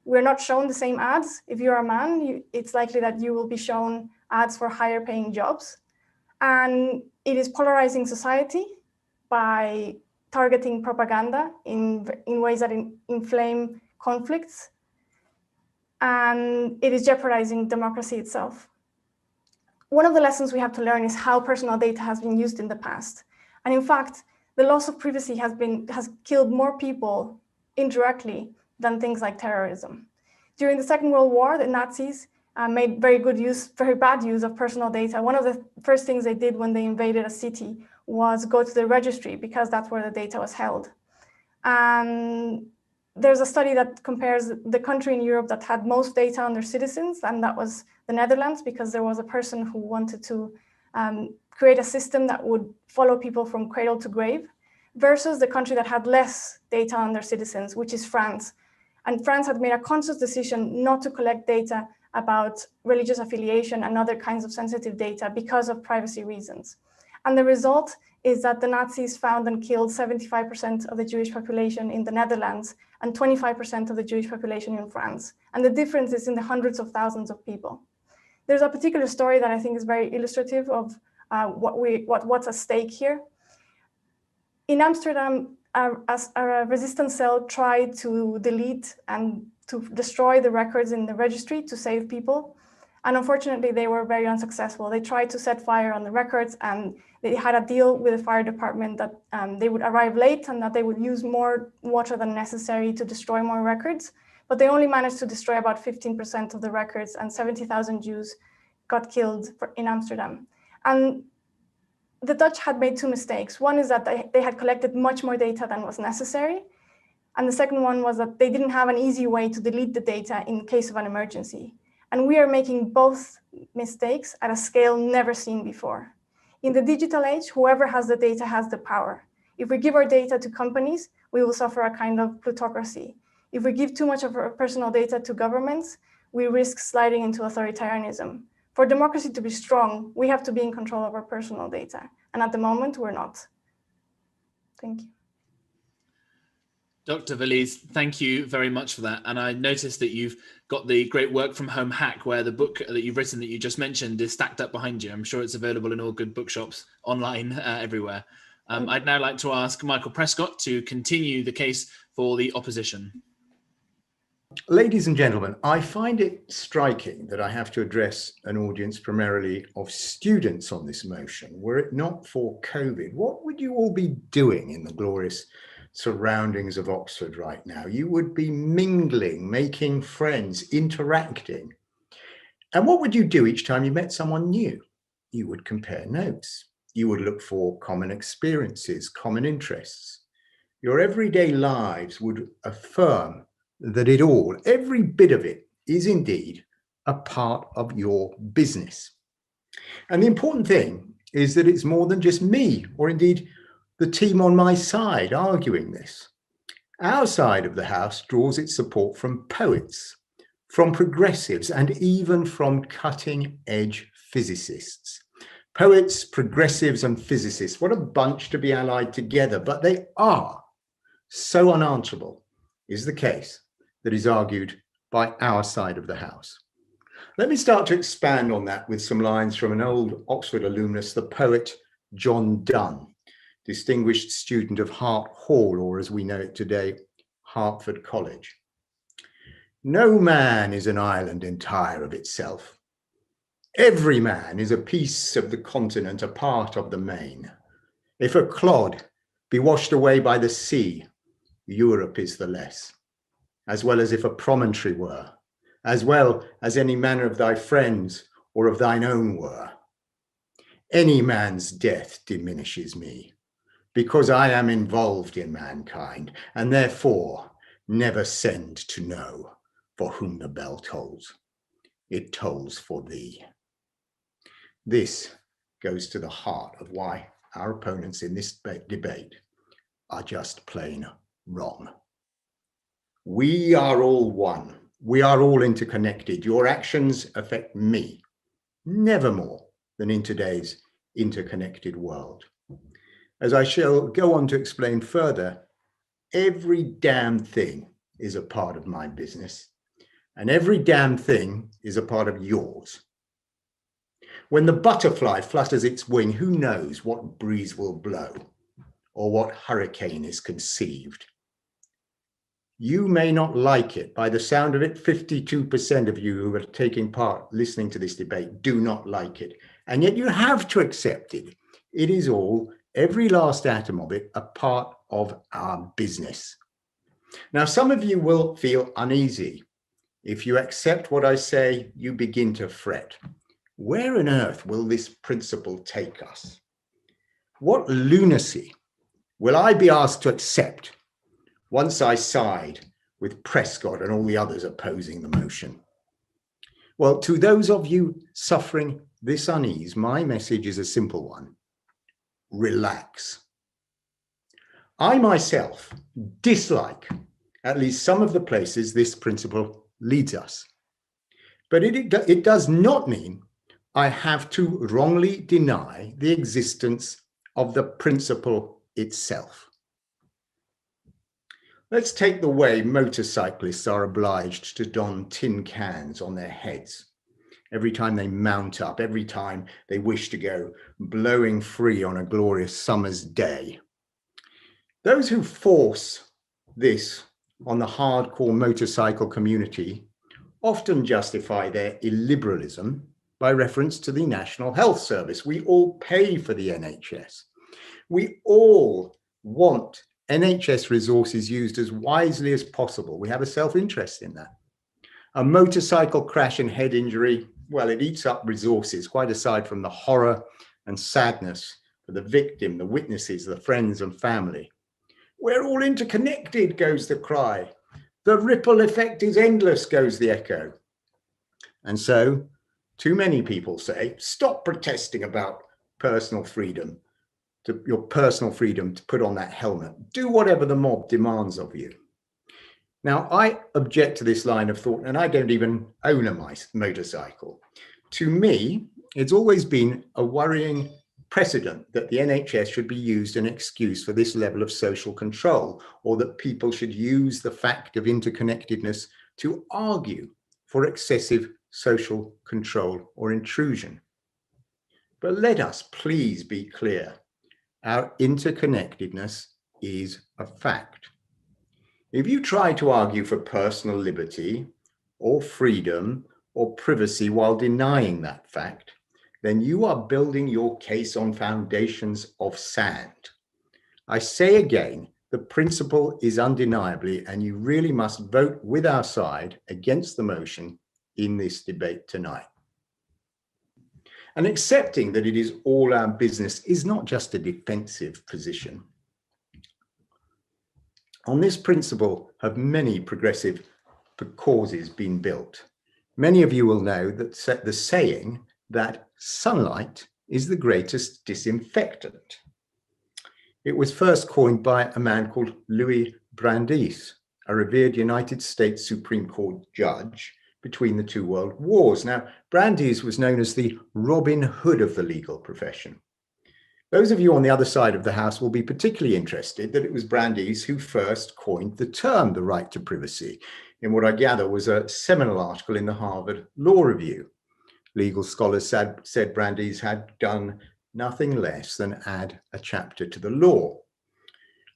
F: We're not shown the same ads. If you're a man, it's likely that you will be shown ads for higher paying jobs. And it is polarizing society by targeting propaganda in ways that inflame conflicts. And it is jeopardizing democracy itself. One of the lessons we have to learn is how personal data has been used in the past. And in fact, the loss of privacy has killed more people indirectly than things like terrorism. During the Second World War, the Nazis made very bad use of personal data. One of the first things they did when they invaded a city was go to the registry, because that's where the data was held. And there's a study that compares the country in Europe that had most data on their citizens, and that was the Netherlands, because there was a person who wanted to create a system that would follow people from cradle to grave, versus the country that had less data on their citizens, which is France. And France had made a conscious decision not to collect data about religious affiliation and other kinds of sensitive data because of privacy reasons. And the result is that the Nazis found and killed 75% of the Jewish population in the Netherlands and 25% of the Jewish population in France. And the difference is in the hundreds of thousands of people. There's a particular story that I think is very illustrative of what's at stake here. In Amsterdam, a resistance cell tried to delete and to destroy the records in the registry to save people. And unfortunately, they were very unsuccessful. They tried to set fire on the records, and they had a deal with the fire department that they would arrive late and that they would use more water than necessary to destroy more records. But they only managed to destroy about 15% of the records, and 70,000 Jews got killed in Amsterdam. And the Dutch had made two mistakes. One is that they had collected much more data than was necessary. And the second one was that they didn't have an easy way to delete the data in case of an emergency. And we are making both mistakes at a scale never seen before. In the digital age, whoever has the data has the power. If we give our data to companies, we will suffer a kind of plutocracy. If we give too much of our personal data to governments, we risk sliding into authoritarianism. For democracy to be strong, we have to be in control of our personal data. And at the moment, we're not. Thank you.
A: Dr. Valise, thank you very much for that. And I noticed that you've got the great work from home hack, where the book that you've written that you just mentioned is stacked up behind you. I'm sure it's available in all good bookshops, online, everywhere. I'd now like to ask Michael Prescott to continue the case for the opposition.
G: Ladies and gentlemen, I find it striking that I have to address an audience primarily of students on this motion. Were it not for COVID, what would you all be doing in the glorious surroundings of Oxford right now? You would be mingling, making friends, interacting. And what would you do each time you met someone new? You would compare notes. You would look for common experiences, common interests. Your everyday lives would affirm that it all, every bit of it, is indeed a part of your business. And the important thing is that it's more than just me, or indeed the team on my side, arguing this. Our side of the house draws its support from poets, from progressives, and even from cutting-edge physicists. Poets, progressives, and physicists, what a bunch to be allied together, but they are so unanswerable, is the case that is argued by our side of the house. Let me start to expand on that with some lines from an old Oxford alumnus, the poet John Donne, distinguished student of Hart Hall, or as we know it today, Hertford College. No man is an island entire of itself. Every man is a piece of the continent, a part of the main. If a clod be washed away by the sea, Europe is the less. As well as if a promontory were, as well as any manner of thy friends or of thine own were. Any man's death diminishes me, because I am involved in mankind, and therefore never send to know for whom the bell tolls. It tolls for thee. This goes to the heart of why our opponents in this debate are just plain wrong. We are all one. We are all interconnected. Your actions affect me, never more than in today's interconnected world. As I shall go on to explain further, every damn thing is a part of my business, and every damn thing is a part of yours. When the butterfly flutters its wing, who knows what breeze will blow or what hurricane is conceived? You may not like it. By the sound of it, 52% of you who are taking part, listening to this debate, do not like it. And yet you have to accept it. It is all, every last atom of it, a part of our business. Now, some of you will feel uneasy. If you accept what I say, you begin to fret. Where on earth will this principle take us? What lunacy will I be asked to accept Once I sighed with Prescott and all the others opposing the motion. Well, to those of you suffering this unease, my message is a simple one. Relax. I myself dislike at least some of the places this principle leads us. But it does not mean I have to wrongly deny the existence of the principle itself. Let's take the way motorcyclists are obliged to don tin cans on their heads every time they mount up, every time they wish to go blowing free on a glorious summer's day. Those who force this on the hardcore motorcycle community often justify their illiberalism by reference to the National Health Service. We all pay for the NHS. We all want NHS resources used as wisely as possible. We have a self-interest in that. A motorcycle crash and head injury, well, it eats up resources, quite aside from the horror and sadness for the victim, the witnesses, the friends and family. We're all interconnected, goes the cry. The ripple effect is endless, goes the echo. And so, too many people say, stop protesting about personal freedom, your personal freedom to put on that helmet. Do whatever the mob demands of you. Now, I object to this line of thought, and I don't even own a motorcycle. To me, it's always been a worrying precedent that the NHS should be used as an excuse for this level of social control, or that people should use the fact of interconnectedness to argue for excessive social control or intrusion. But let us please be clear. Our interconnectedness is a fact. If you try to argue for personal liberty or freedom or privacy while denying that fact, then you are building your case on foundations of sand. I say again, the principle is undeniably, and you really must vote with our side against the motion in this debate tonight. And accepting that it is all our business is not just a defensive position. On this principle have many progressive causes been built. Many of you will know that the saying that sunlight is the greatest disinfectant. It was first coined by a man called Louis Brandeis, a revered United States Supreme Court judge between the two world wars. Now, Brandeis was known as the Robin Hood of the legal profession. Those of you on the other side of the house will be particularly interested that it was Brandeis who first coined the term the right to privacy, in what I gather was a seminal article in the Harvard Law Review. Legal scholars said Brandeis had done nothing less than add a chapter to the law.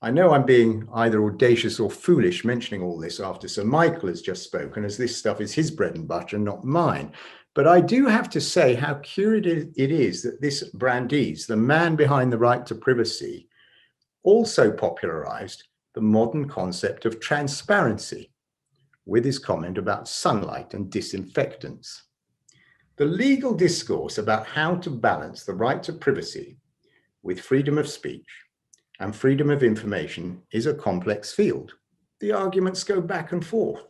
G: I know I'm being either audacious or foolish mentioning all this after Sir Michael has just spoken, as this stuff is his bread and butter, not mine. But I do have to say how curious it is that this Brandeis, the man behind the right to privacy, also popularized the modern concept of transparency with his comment about sunlight and disinfectants. The legal discourse about how to balance the right to privacy with freedom of speech and freedom of information is a complex field. The arguments go back and forth.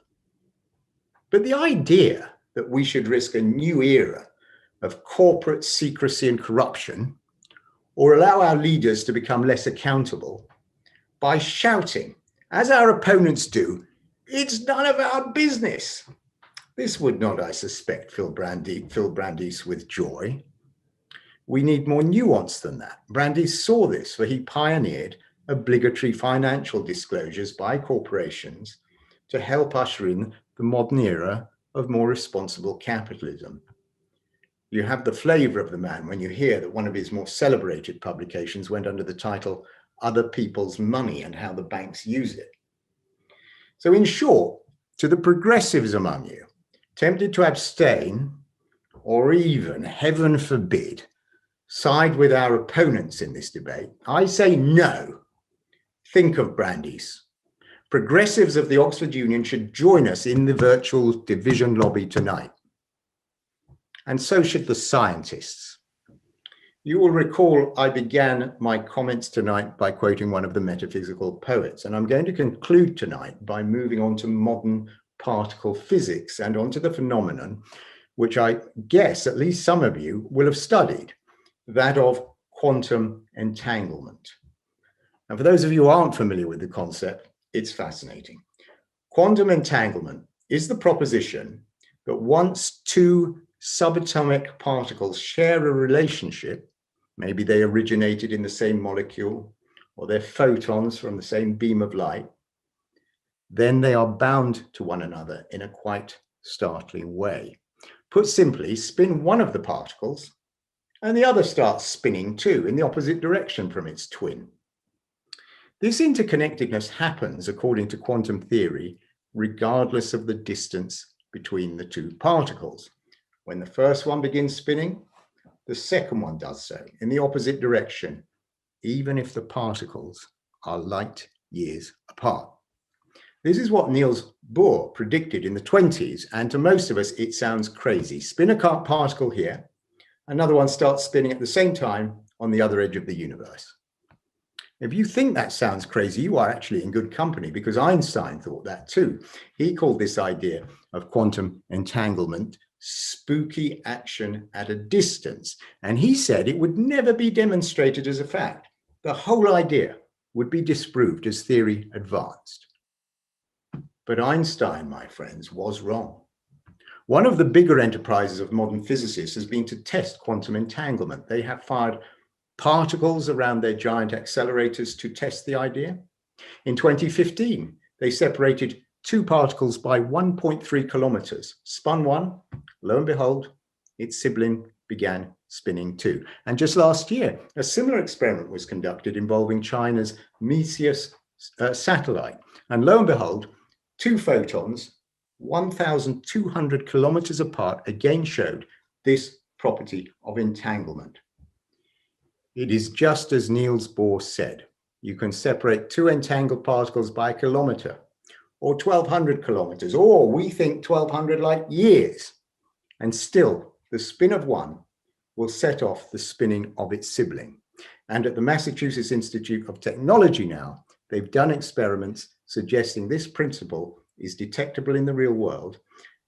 G: But the idea that we should risk a new era of corporate secrecy and corruption, or allow our leaders to become less accountable by shouting, as our opponents do, "It's none of our business." This would not, I suspect, fill Brandeis with joy. We need more nuance than that. Brandeis saw this, for he pioneered obligatory financial disclosures by corporations to help usher in the modern era of more responsible capitalism. You have the flavor of the man when you hear that one of his more celebrated publications went under the title "Other People's Money and How the Banks Use It." So in short, to the progressives among you, tempted to abstain, or even, heaven forbid, side with our opponents in this debate, I say no. Think of Brandeis. Progressives of the Oxford Union should join us in the virtual division lobby tonight. And so should the scientists. You will recall I began my comments tonight by quoting one of the metaphysical poets, and I'm going to conclude tonight by moving on to modern particle physics and onto the phenomenon which I guess at least some of you will have studied, that of quantum entanglement. And for those of you who aren't familiar with the concept, it's fascinating. Quantum entanglement is the proposition that once two subatomic particles share a relationship, maybe they originated in the same molecule or they're photons from the same beam of light, then they are bound to one another in a quite startling way. Put simply, spin one of the particles and the other starts spinning too in the opposite direction from its twin. This interconnectedness happens, according to quantum theory, regardless of the distance between the two particles. When the first one begins spinning, the second one does so in the opposite direction, even if the particles are light years apart. This is what Niels Bohr predicted in the 20s, and to most of us, it sounds crazy. Spin a particle here, another one starts spinning at the same time on the other edge of the universe. If you think that sounds crazy, you are actually in good company, because Einstein thought that too. He called this idea of quantum entanglement spooky action at a distance, and he said it would never be demonstrated as a fact. The whole idea would be disproved as theory advanced. But Einstein, my friends, was wrong. One of the bigger enterprises of modern physicists has been to test quantum entanglement. They have fired particles around their giant accelerators to test the idea. In 2015, they separated two particles by 1.3 kilometers, spun one, lo and behold, its sibling began spinning too. And just last year, a similar experiment was conducted involving China's Meteos satellite. And lo and behold, two photons, 1,200 kilometers apart, again showed this property of entanglement. It is just as Niels Bohr said. You can separate two entangled particles by a kilometer, or 1,200 kilometers, or we think 1,200 light years, and still the spin of one will set off the spinning of its sibling. And at the Massachusetts Institute of Technology now, they've done experiments suggesting this principle is detectable in the real world,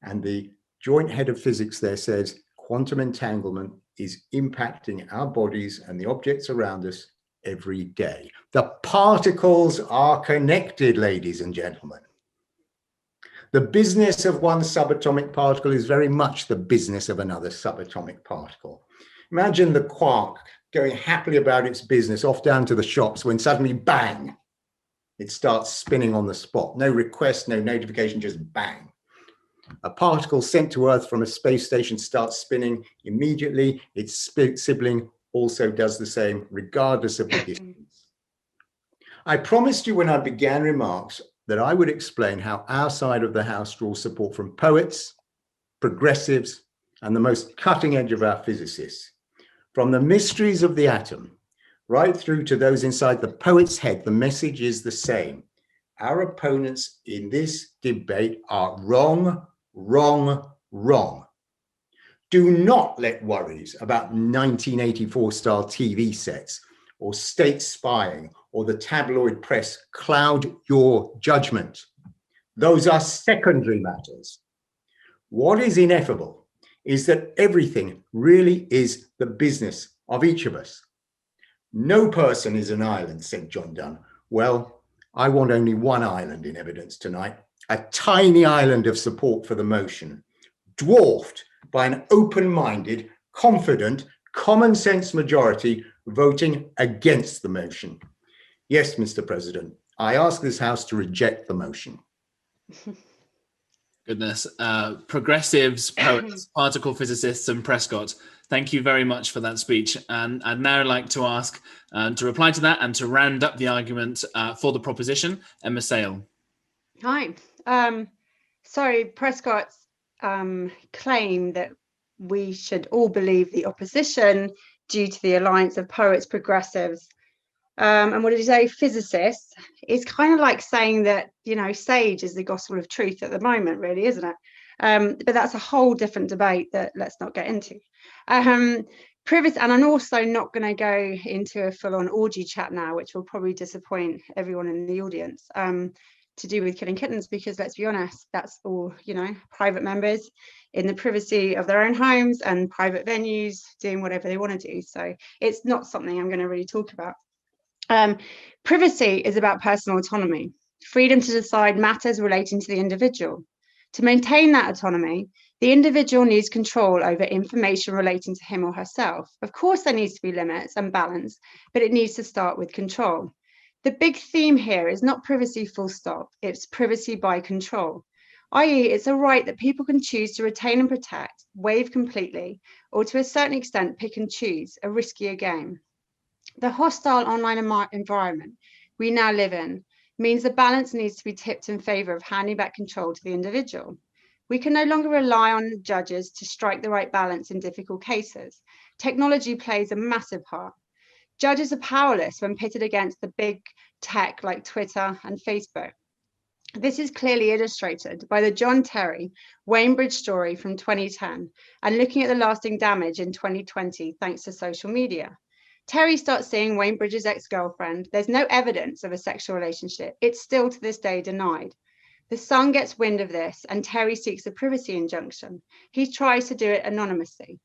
G: and the joint head of physics there says quantum entanglement is impacting our bodies and the objects around us every day. The particles are connected, ladies and gentlemen. The business of one subatomic particle is very much the business of another subatomic particle. Imagine the quark going happily about its business off down to the shops when suddenly, bang, it starts spinning on the spot. No request, no notification, just bang. A particle sent to Earth from a space station starts spinning immediately. Its sibling also does the same, regardless of the distance. I promised you when I began remarks that I would explain how our side of the house draws support from poets, progressives, and the most cutting edge of our physicists. From the mysteries of the atom, right through to those inside the poet's head, the message is the same. Our opponents in this debate are wrong, wrong, wrong. Do not let worries about 1984 style TV sets or state spying or the tabloid press cloud your judgment. Those are secondary matters. What is ineffable is that everything really is the business of each of us. No person is an island, said John Donne. Well, I want only one island in evidence tonight, a tiny island of support for the motion, dwarfed by an open-minded, confident, common sense majority voting against the motion. Yes, Mr. President, I ask this House to reject the motion.
A: Goodness. Progressives, poets, particle physicists, and Prescott, thank you very much for that speech. And I'd now like to ask to reply to that and to round up the argument for the proposition, Emma Sale.
H: Hi. So Prescott's claim that we should all believe the opposition due to the alliance of poets, progressives, and what did he say, physicists, is kind of like saying that, you know, sage is the gospel of truth at the moment, really, isn't it? But that's a whole different debate that let's not get into. Privacy, and I'm also not going to go into a full-on orgy chat now, which will probably disappoint everyone in the audience, to do with killing kittens, because let's be honest, that's all, private members in the privacy of their own homes and private venues doing whatever they want to do. So it's not something I'm going to really talk about. Privacy is about personal autonomy, freedom to decide matters relating to the individual. To maintain that autonomy, the individual needs control over information relating to him or herself. Of course, there needs to be limits and balance, but it needs to start with control. The big theme here is not privacy full stop, it's privacy by control, i.e. it's a right that people can choose to retain and protect, waive completely, or to a certain extent pick and choose, a riskier game. The hostile online environment we now live in means the balance needs to be tipped in favour of handing back control to the individual. We can no longer rely on the judges to strike the right balance in difficult cases. Technology plays a massive part. Judges are powerless when pitted against the big tech like Twitter and Facebook. This is clearly illustrated by the John Terry Wainbridge story from 2010 and looking at the lasting damage in 2020 thanks to social media. Terry starts seeing Wainbridge's ex-girlfriend. There's no evidence of a sexual relationship. It's still to this day denied. The Sun gets wind of this and Terry seeks a privacy injunction. He tries to do it anonymously.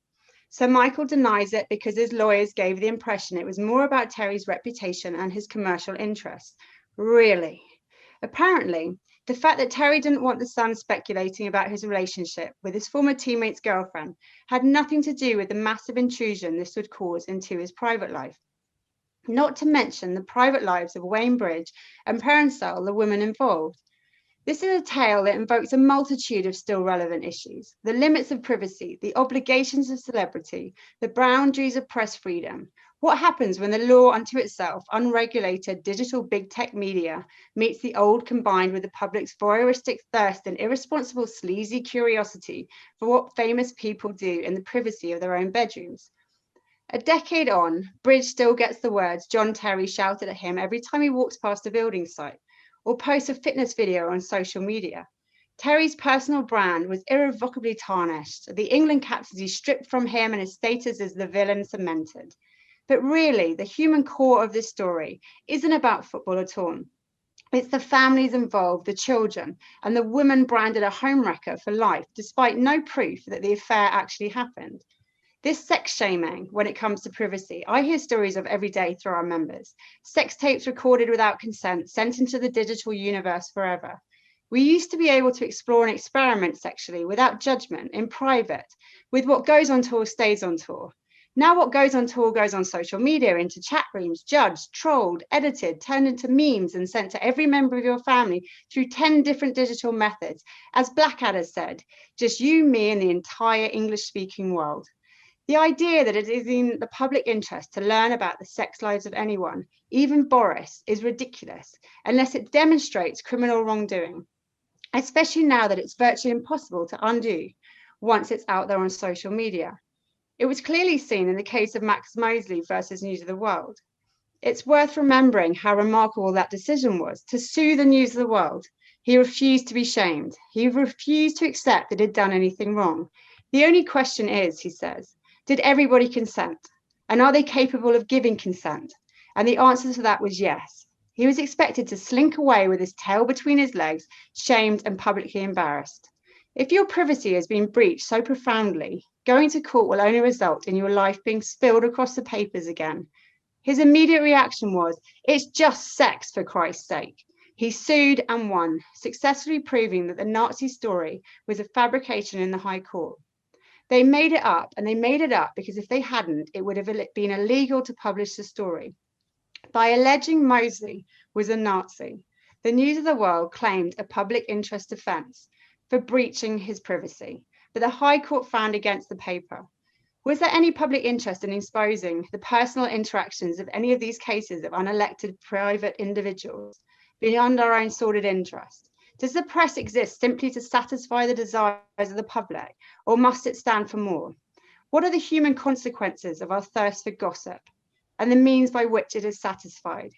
H: So Michael denies it because his lawyers gave the impression it was more about Terry's reputation and his commercial interests. Really? Apparently, the fact that Terry didn't want the Sun speculating about his relationship with his former teammate's girlfriend had nothing to do with the massive intrusion this would cause into his private life. Not to mention the private lives of Wainbridge and Perenzel, the woman involved. This is a tale that invokes a multitude of still relevant issues: the limits of privacy, the obligations of celebrity, the boundaries of press freedom. What happens when the law unto itself, unregulated digital big tech media, meets the old combined with the public's voyeuristic thirst and irresponsible sleazy curiosity for what famous people do in the privacy of their own bedrooms? A decade on, Bridge still gets the words John Terry shouted at him every time he walks past a building site, or posts a fitness video on social media. Terry's personal brand was irrevocably tarnished, the England captaincy stripped from him and his status as the villain cemented. But really, the human core of this story isn't about football at all. It's the families involved, the children, and the woman branded a homewrecker for life, despite no proof that the affair actually happened. This sex shaming, when it comes to privacy, I hear stories of every day through our members. Sex tapes recorded without consent, sent into the digital universe forever. We used to be able to explore and experiment sexually without judgment, in private, with what goes on tour stays on tour. Now what goes on tour goes on social media, into chat rooms, judged, trolled, edited, turned into memes and sent to every member of your family through 10 different digital methods. As Blackadder said, just you, me, and the entire English-speaking world. The idea that it is in the public interest to learn about the sex lives of anyone, even Boris, is ridiculous unless it demonstrates criminal wrongdoing, especially now that it's virtually impossible to undo once it's out there on social media. It was clearly seen in the case of Max Mosley versus News of the World. It's worth remembering how remarkable that decision was to sue the News of the World. He refused to be shamed. He refused to accept that he'd done anything wrong. The only question is, he says, did everybody consent? And are they capable of giving consent? And the answer to that was yes. He was expected to slink away with his tail between his legs, shamed and publicly embarrassed. If your privacy has been breached so profoundly, going to court will only result in your life being spilled across the papers again. His immediate reaction was, it's just sex, for Christ's sake. He sued and won, successfully proving that the Nazi story was a fabrication in the High Court. They made it up, and they made it up because if they hadn't, it would have been illegal to publish the story. By alleging Mosley was a Nazi, the News of the World claimed a public interest defense for breaching his privacy, but the High Court found against the paper. Was there any public interest in exposing the personal interactions of any of these cases of unelected private individuals beyond our own sordid interest? Does the press exist simply to satisfy the desires of the public, or must it stand for more? What are the human consequences of our thirst for gossip and the means by which it is satisfied?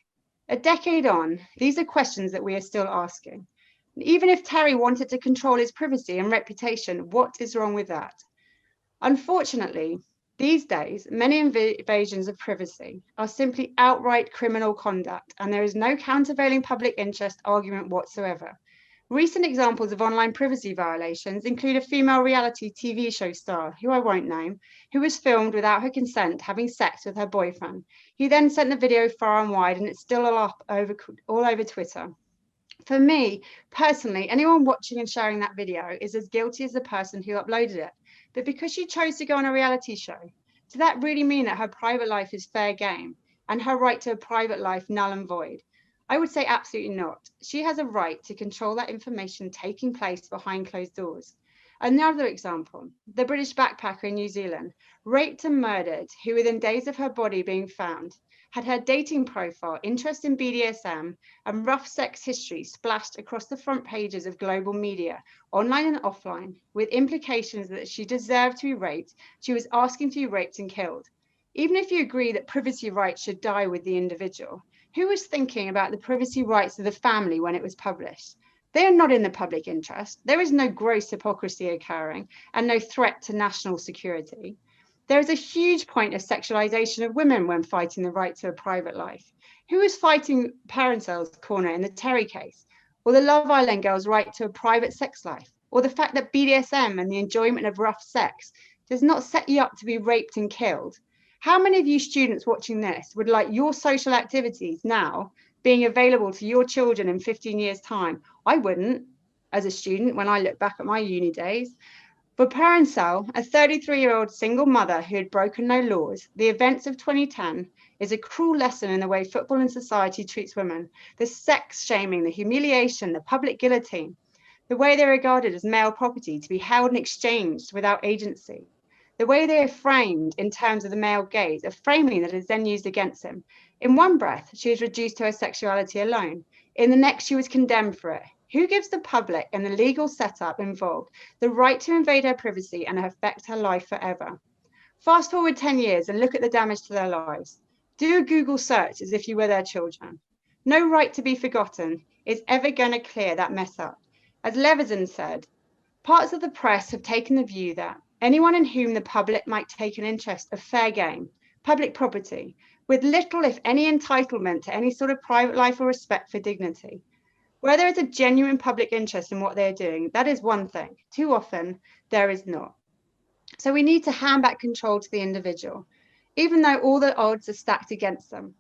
H: A decade on, these are questions that we are still asking. Even if Terry wanted to control his privacy and reputation, what is wrong with that? Unfortunately, These days, many invasions of privacy are simply outright criminal conduct, and there is no countervailing public interest argument whatsoever. Recent examples of online privacy violations include a female reality TV show star, who I won't name, who was filmed without her consent having sex with her boyfriend. He then sent the video far and wide, and it's still all over Twitter. For me, personally, anyone watching and sharing that video is as guilty as the person who uploaded it. But because she chose to go on a reality show, does that really mean that her private life is fair game and her right to a private life null and void? I would say absolutely not. She has a right to control that information taking place behind closed doors. Another example, the British backpacker in New Zealand, raped and murdered, who within days of her body being found, had her dating profile, interest in BDSM, and rough sex history splashed across the front pages of global media, online and offline, with implications that she deserved to be raped, she was asking to be raped and killed. Even if you agree that privacy rights should die with the individual, who was thinking about the privacy rights of the family when it was published? They are not in the public interest. There is no gross hypocrisy occurring and no threat to national security. There is a huge point of sexualization of women when fighting the right to a private life. Who is fighting Parencel's corner in the Terry case? Or the Love Island girls' right to a private sex life? Or the fact that BDSM and the enjoyment of rough sex does not set you up to be raped and killed? How many of you students watching this would like your social activities now being available to your children in 15 years' time? I wouldn't, as a student, when I look back at my uni days. For Parencel, a 33-year-old single mother who had broken no laws, the events of 2010 is a cruel lesson in the way football and society treats women, the sex shaming, the humiliation, the public guillotine, the way they're regarded as male property to be held and exchanged without agency, the way they are framed in terms of the male gaze, a framing that is then used against him. In one breath, she is reduced to her sexuality alone. In the next, she was condemned for it. Who gives the public and the legal setup involved the right to invade her privacy and affect her life forever? Fast forward 10 years and look at the damage to their lives. Do a Google search as if you were their children. No right to be forgotten is ever going to clear that mess up. As Leveson said, parts of the press have taken the view that anyone in whom the public might take an interest of fair game, public property, with little if any entitlement to any sort of private life or respect for dignity. Where there is a genuine public interest in what they're doing, that is one thing. Too often, there is not. So we need to hand back control to the individual, even though all the odds are stacked against them.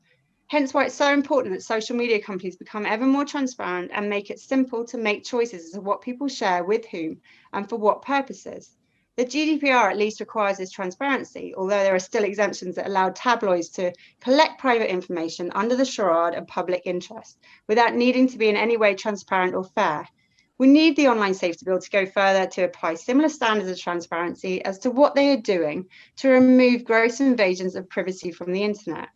H: Hence why it's so important that social media companies become ever more transparent and make it simple to make choices as to what people share with whom and for what purposes. The GDPR at least requires this transparency, although there are still exemptions that allow tabloids to collect private information under the charade of public interest without needing to be in any way transparent or fair. We need the Online Safety Bill to go further to apply similar standards of transparency as to what they are doing to remove gross invasions of privacy from the internet.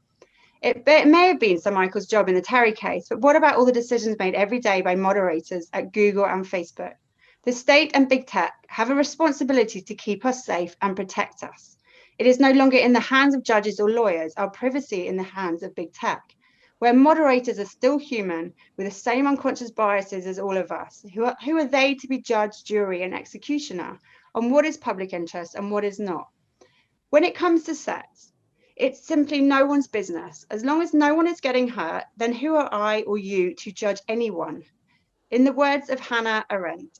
H: It may have been Sir Michael's job in the Terry case, but what about all the decisions made every day by moderators at Google and Facebook? The state and big tech have a responsibility to keep us safe and protect us. It is no longer in the hands of judges or lawyers, our privacy in the hands of big tech, where moderators are still human with the same unconscious biases as all of us. Who are they to be judge, jury, and executioner on what is public interest and what is not? When it comes to sex, it's simply no one's business. As long as no one is getting hurt, then who are I or you to judge anyone? In the words of Hannah Arendt,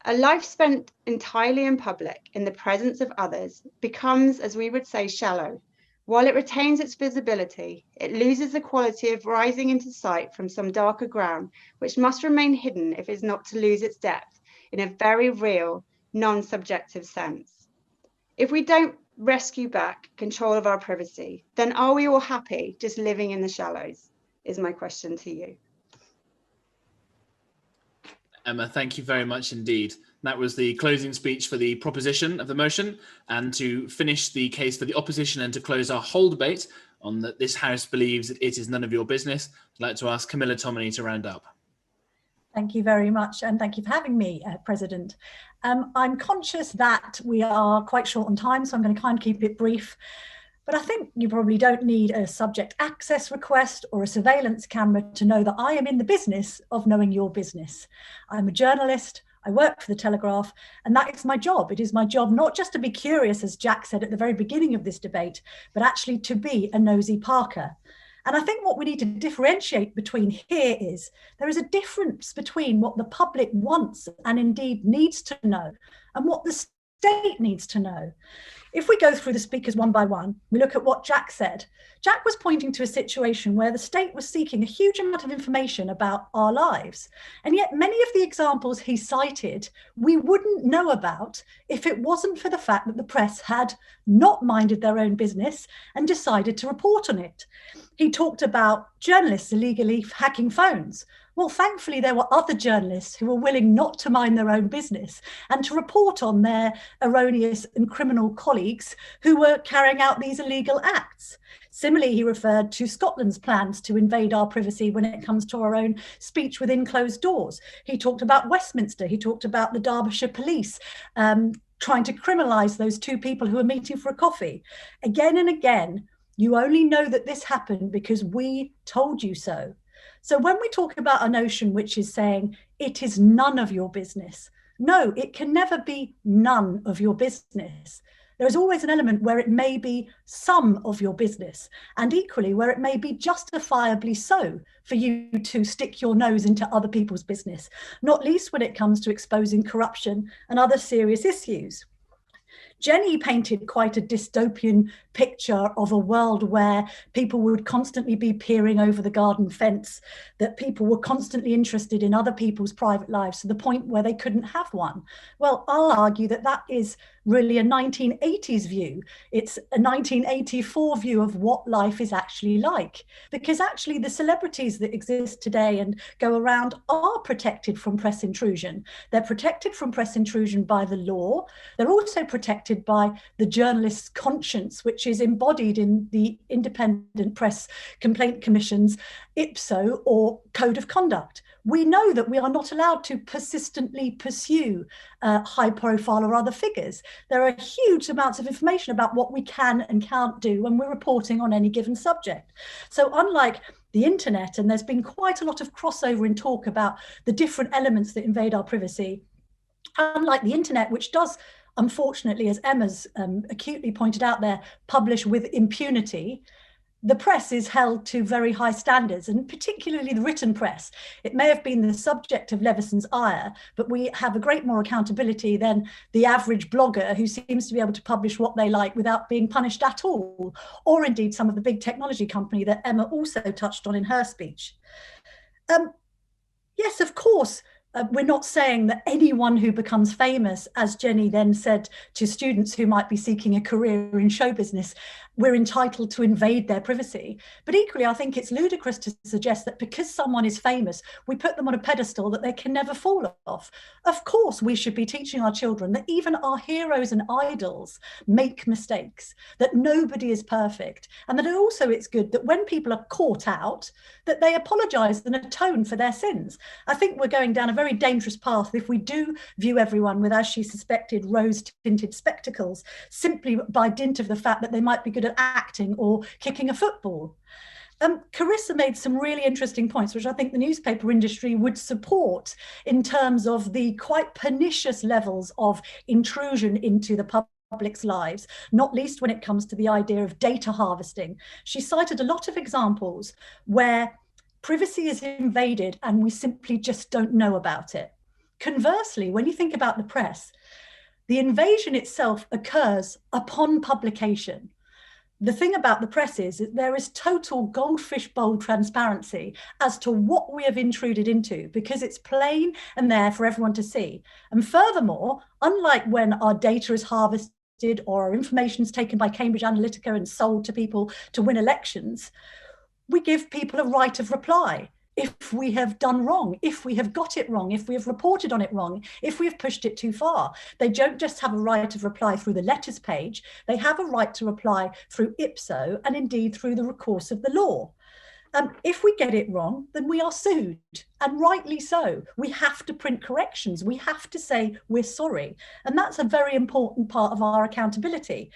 H: a life spent entirely in public, in the presence of others, becomes, as we would say, shallow. While it retains its visibility, it loses the quality of rising into sight from some darker ground, which must remain hidden if it is not to lose its depth in a very real, non-subjective sense. If we don't rescue back control of our privacy, then are we all happy just living in the shallows, is my question to you.
A: Emma, thank you very much indeed. That was the closing speech for the proposition of the motion. And to finish the case for the opposition and to close our whole debate on that this House believes that it is none of your business, I'd like to ask Camilla Tominey to round up.
I: Thank you very much, and thank you for having me, President. I'm conscious that we are quite short on time, so I'm going to kind of keep it brief. But I think you probably don't need a subject access request or a surveillance camera to know that I am in the business of knowing your business. I'm a journalist. I work for the Telegraph, and that is my job. It is my job not just to be curious, as Jack said at the very beginning of this debate, but actually to be a nosy Parker. And I think what we need to differentiate between here is there is a difference between what the public wants and indeed needs to know and what the state needs to know. If we go through the speakers one by one, we look at what Jack said. Jack was pointing to a situation where the state was seeking a huge amount of information about our lives. And yet many of the examples he cited, we wouldn't know about if it wasn't for the fact that the press had not minded their own business and decided to report on it. He talked about journalists illegally hacking phones. Well, thankfully, there were other journalists who were willing not to mind their own business and to report on their erroneous and criminal colleagues who were carrying out these illegal acts. Similarly, he referred to Scotland's plans to invade our privacy when it comes to our own speech within closed doors. He talked about Westminster. He talked about the Derbyshire police trying to criminalise those two people who were meeting for a coffee. Again and again, you only know that this happened because we told you so. So when we talk about a notion which is saying it is none of your business, no, it can never be none of your business. There is always an element where it may be some of your business, and equally where it may be justifiably so for you to stick your nose into other people's business, not least when it comes to exposing corruption and other serious issues. Jenny painted quite a dystopian picture of a world where people would constantly be peering over the garden fence, that people were constantly interested in other people's private lives to the point where they couldn't have one. Well, I'll argue that that is really a 1980s view. It's a 1984 view of what life is actually like, because actually the celebrities that exist today and go around are protected from press intrusion. They're protected from press intrusion by the law. They're also protected by the journalist's conscience, which is embodied in the Independent Press Complaint Commission's IPSO or Code of Conduct. We know that we are not allowed to persistently pursue high profile or other figures. There are huge amounts of information about what we can and can't do when we're reporting on any given subject. So unlike the internet, and there's been quite a lot of crossover in talk about the different elements that invade our privacy, unlike the internet, which does, unfortunately, as Emma's acutely pointed out there, publish with impunity, the press is held to very high standards, and particularly the written press. It may have been the subject of Leveson's ire, but we have a great more accountability than the average blogger who seems to be able to publish what they like without being punished at all, or indeed some of the big technology company that Emma also touched on in her speech. Yes, of course, we're not saying that anyone who becomes famous, as Jenny then said to students who might be seeking a career in show business, we're entitled to invade their privacy. But equally, I think it's ludicrous to suggest that because someone is famous, we put them on a pedestal that they can never fall off. Of course, we should be teaching our children that even our heroes and idols make mistakes, that nobody is perfect, and that also it's good that when people are caught out, that they apologise and atone for their sins. I think we're going down a very dangerous path if we do view everyone with, as she suspected, rose-tinted spectacles, simply by dint of the fact that they might be good at acting or kicking a football. Carissa made some really interesting points, which I think the newspaper industry would support in terms of the quite pernicious levels of intrusion into the public's lives, not least when it comes to the idea of data harvesting. She cited a lot of examples where privacy is invaded and we simply just don't know about it. Conversely, when you think about the press, the invasion itself occurs upon publication. The thing about the press is that there is total goldfish bowl transparency as to what we have intruded into, because it's plain and there for everyone to see. And furthermore, unlike when our data is harvested or our information is taken by Cambridge Analytica and sold to people to win elections, we give people a right of reply. If we have done wrong, if we have got it wrong, if we have reported on it wrong, if we have pushed it too far. They don't just have a right of reply through the letters page, they have a right to reply through IPSO and indeed through the recourse of the law. If we get it wrong, then we are sued. And rightly so. We have to print corrections. We have to say we're sorry. And that's a very important part of our accountability.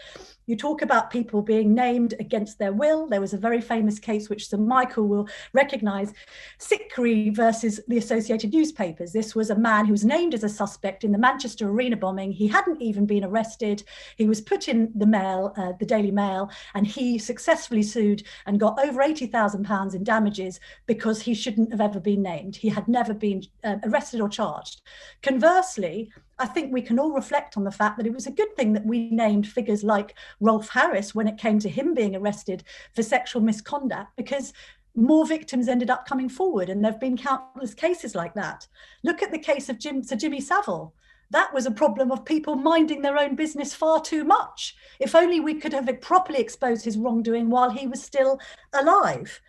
I: You talk about people being named against their will. There was a very famous case, which Sir Michael will recognise, Sikri versus the Associated Newspapers. This was a man who was named as a suspect in the Manchester Arena bombing. He hadn't even been arrested. He was put in the Mail, the Daily Mail, and he successfully sued and got over £80,000 in damages because he shouldn't have ever been named. He had never been arrested or charged. Conversely, I think we can all reflect on the fact that it was a good thing that we named figures like Rolf Harris when it came to him being arrested for sexual misconduct, because more victims ended up coming forward, and there have been countless cases like that. Look at the case of Sir Jimmy Savile. That was a problem of people minding their own business far too much. If only we could have properly exposed his wrongdoing while he was still alive.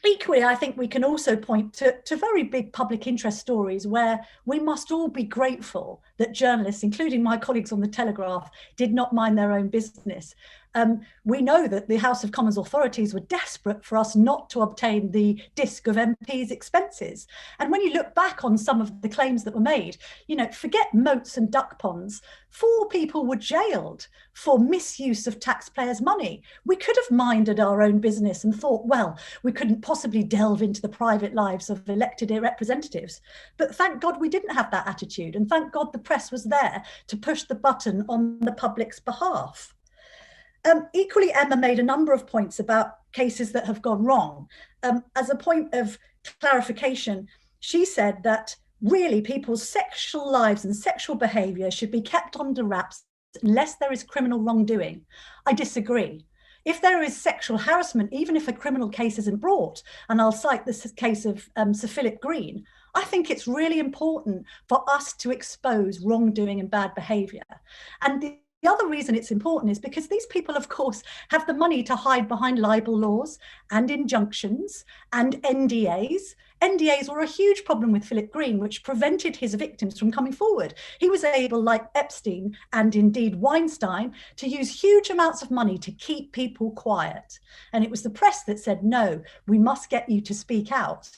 I: Equally, I think we can also point to very big public interest stories where we must all be grateful that journalists, including my colleagues on the Telegraph, did not mind their own business. We know that the House of Commons authorities were desperate for us not to obtain the disc of MPs' expenses. And when you look back on some of the claims that were made, you know, forget moats and duck ponds, 4 people were jailed for misuse of taxpayers' money. We could have minded our own business and thought, well, we couldn't possibly delve into the private lives of elected representatives. But thank God we didn't have that attitude. And thank God the press was there to push the button on the public's behalf. Equally, Emma made a number of points about cases that have gone wrong. As a point of clarification, she said that really people's sexual lives and sexual behaviour should be kept under wraps unless there is criminal wrongdoing. I disagree. If there is sexual harassment, even if a criminal case isn't brought, and I'll cite this case of Sir Philip Green, I think it's really important for us to expose wrongdoing and bad behaviour. And the other reason it's important is because these people, of course, have the money to hide behind libel laws and injunctions and NDAs. NDAs were a huge problem with Philip Green, which prevented his victims from coming forward. He was able, like Epstein and indeed Weinstein, to use huge amounts of money to keep people quiet. And it was the press that said, no, we must get you to speak out.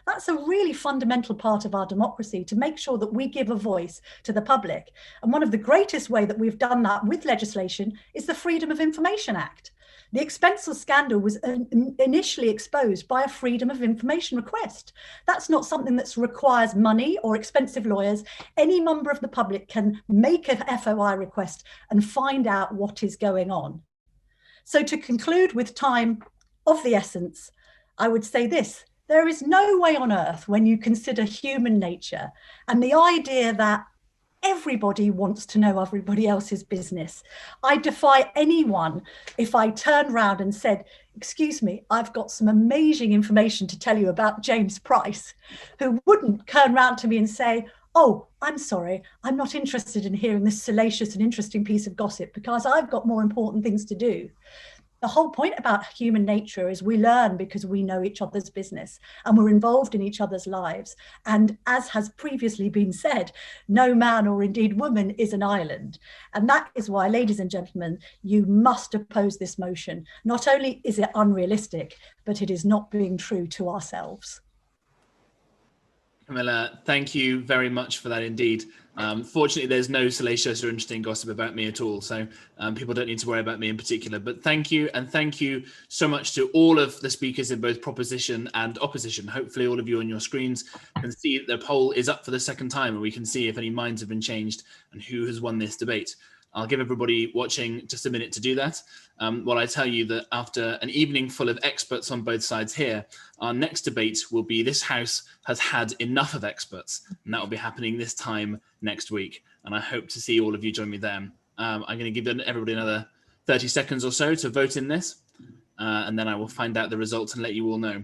I: That's a really fundamental part of our democracy, to make sure that we give a voice to the public. And one of the greatest ways that we've done that with legislation is the Freedom of Information Act. The Expensive scandal was initially exposed by a Freedom of Information request. That's not something that requires money or expensive lawyers. Any member of the public can make an FOI request and find out what is going on. So to conclude, with time of the essence, I would say this: there is no way on earth, when you consider human nature and the idea that everybody wants to know everybody else's business. I defy anyone if I turned around and said, excuse me, I've got some amazing information to tell you about James Price, who wouldn't turn around to me and say, oh, I'm sorry, I'm not interested in hearing this salacious and interesting piece of gossip because I've got more important things to do. The whole point about human nature is we learn because we know each other's business and we're involved in each other's lives. And as has previously been said, no man or indeed woman is an island. And that is why, ladies and gentlemen, you must oppose this motion. Not only is it unrealistic, but it is not being true to ourselves.
A: Camilla, thank you very much for that indeed. Fortunately, there's no salacious or interesting gossip about me at all, so people don't need to worry about me in particular. But thank you, and thank you so much to all of the speakers in both proposition and opposition. Hopefully all of you on your screens can see the poll is up for the second time, and we can see if any minds have been changed and who has won this debate. I'll give everybody watching just a minute to do that, while I tell you that after an evening full of experts on both sides here, our next debate will be This House Has Had Enough of Experts, and that will be happening this time next week. And I hope to see all of you join me then. I'm going to give everybody another 30 seconds or so to vote in this, and then I will find out the results and let you all know.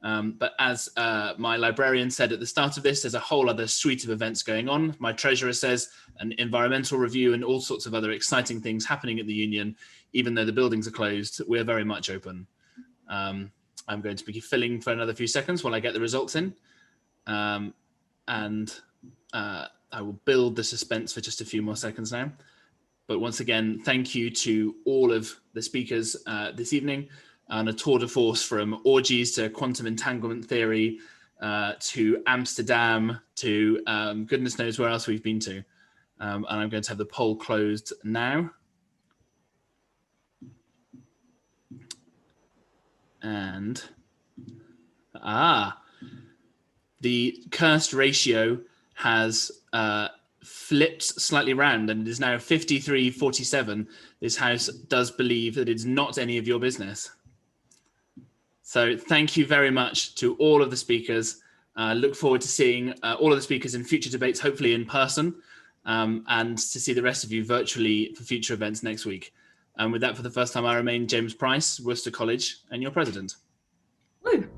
A: But as my librarian said at the start of this, there's a whole other suite of events going on. My treasurer says an environmental review and all sorts of other exciting things happening at the union. Even though the buildings are closed, we're very much open. I'm going to be filling for another few seconds while I get the results in. And I will build the suspense for just a few more seconds now. But once again, thank you to all of the speakers this evening, and a tour de force from orgies to quantum entanglement theory, to Amsterdam, to goodness knows where else we've been to. And I'm going to have the poll closed now. And the cursed ratio has flipped slightly round, and it is now 53-47. This House does believe that it's not any of your business. So thank you very much to all of the speakers. Look forward to seeing all of the speakers in future debates, hopefully in person, and to see the rest of you virtually for future events next week. And with that, for the first time, I remain James Price, Worcester College, and your president.
D: Woo.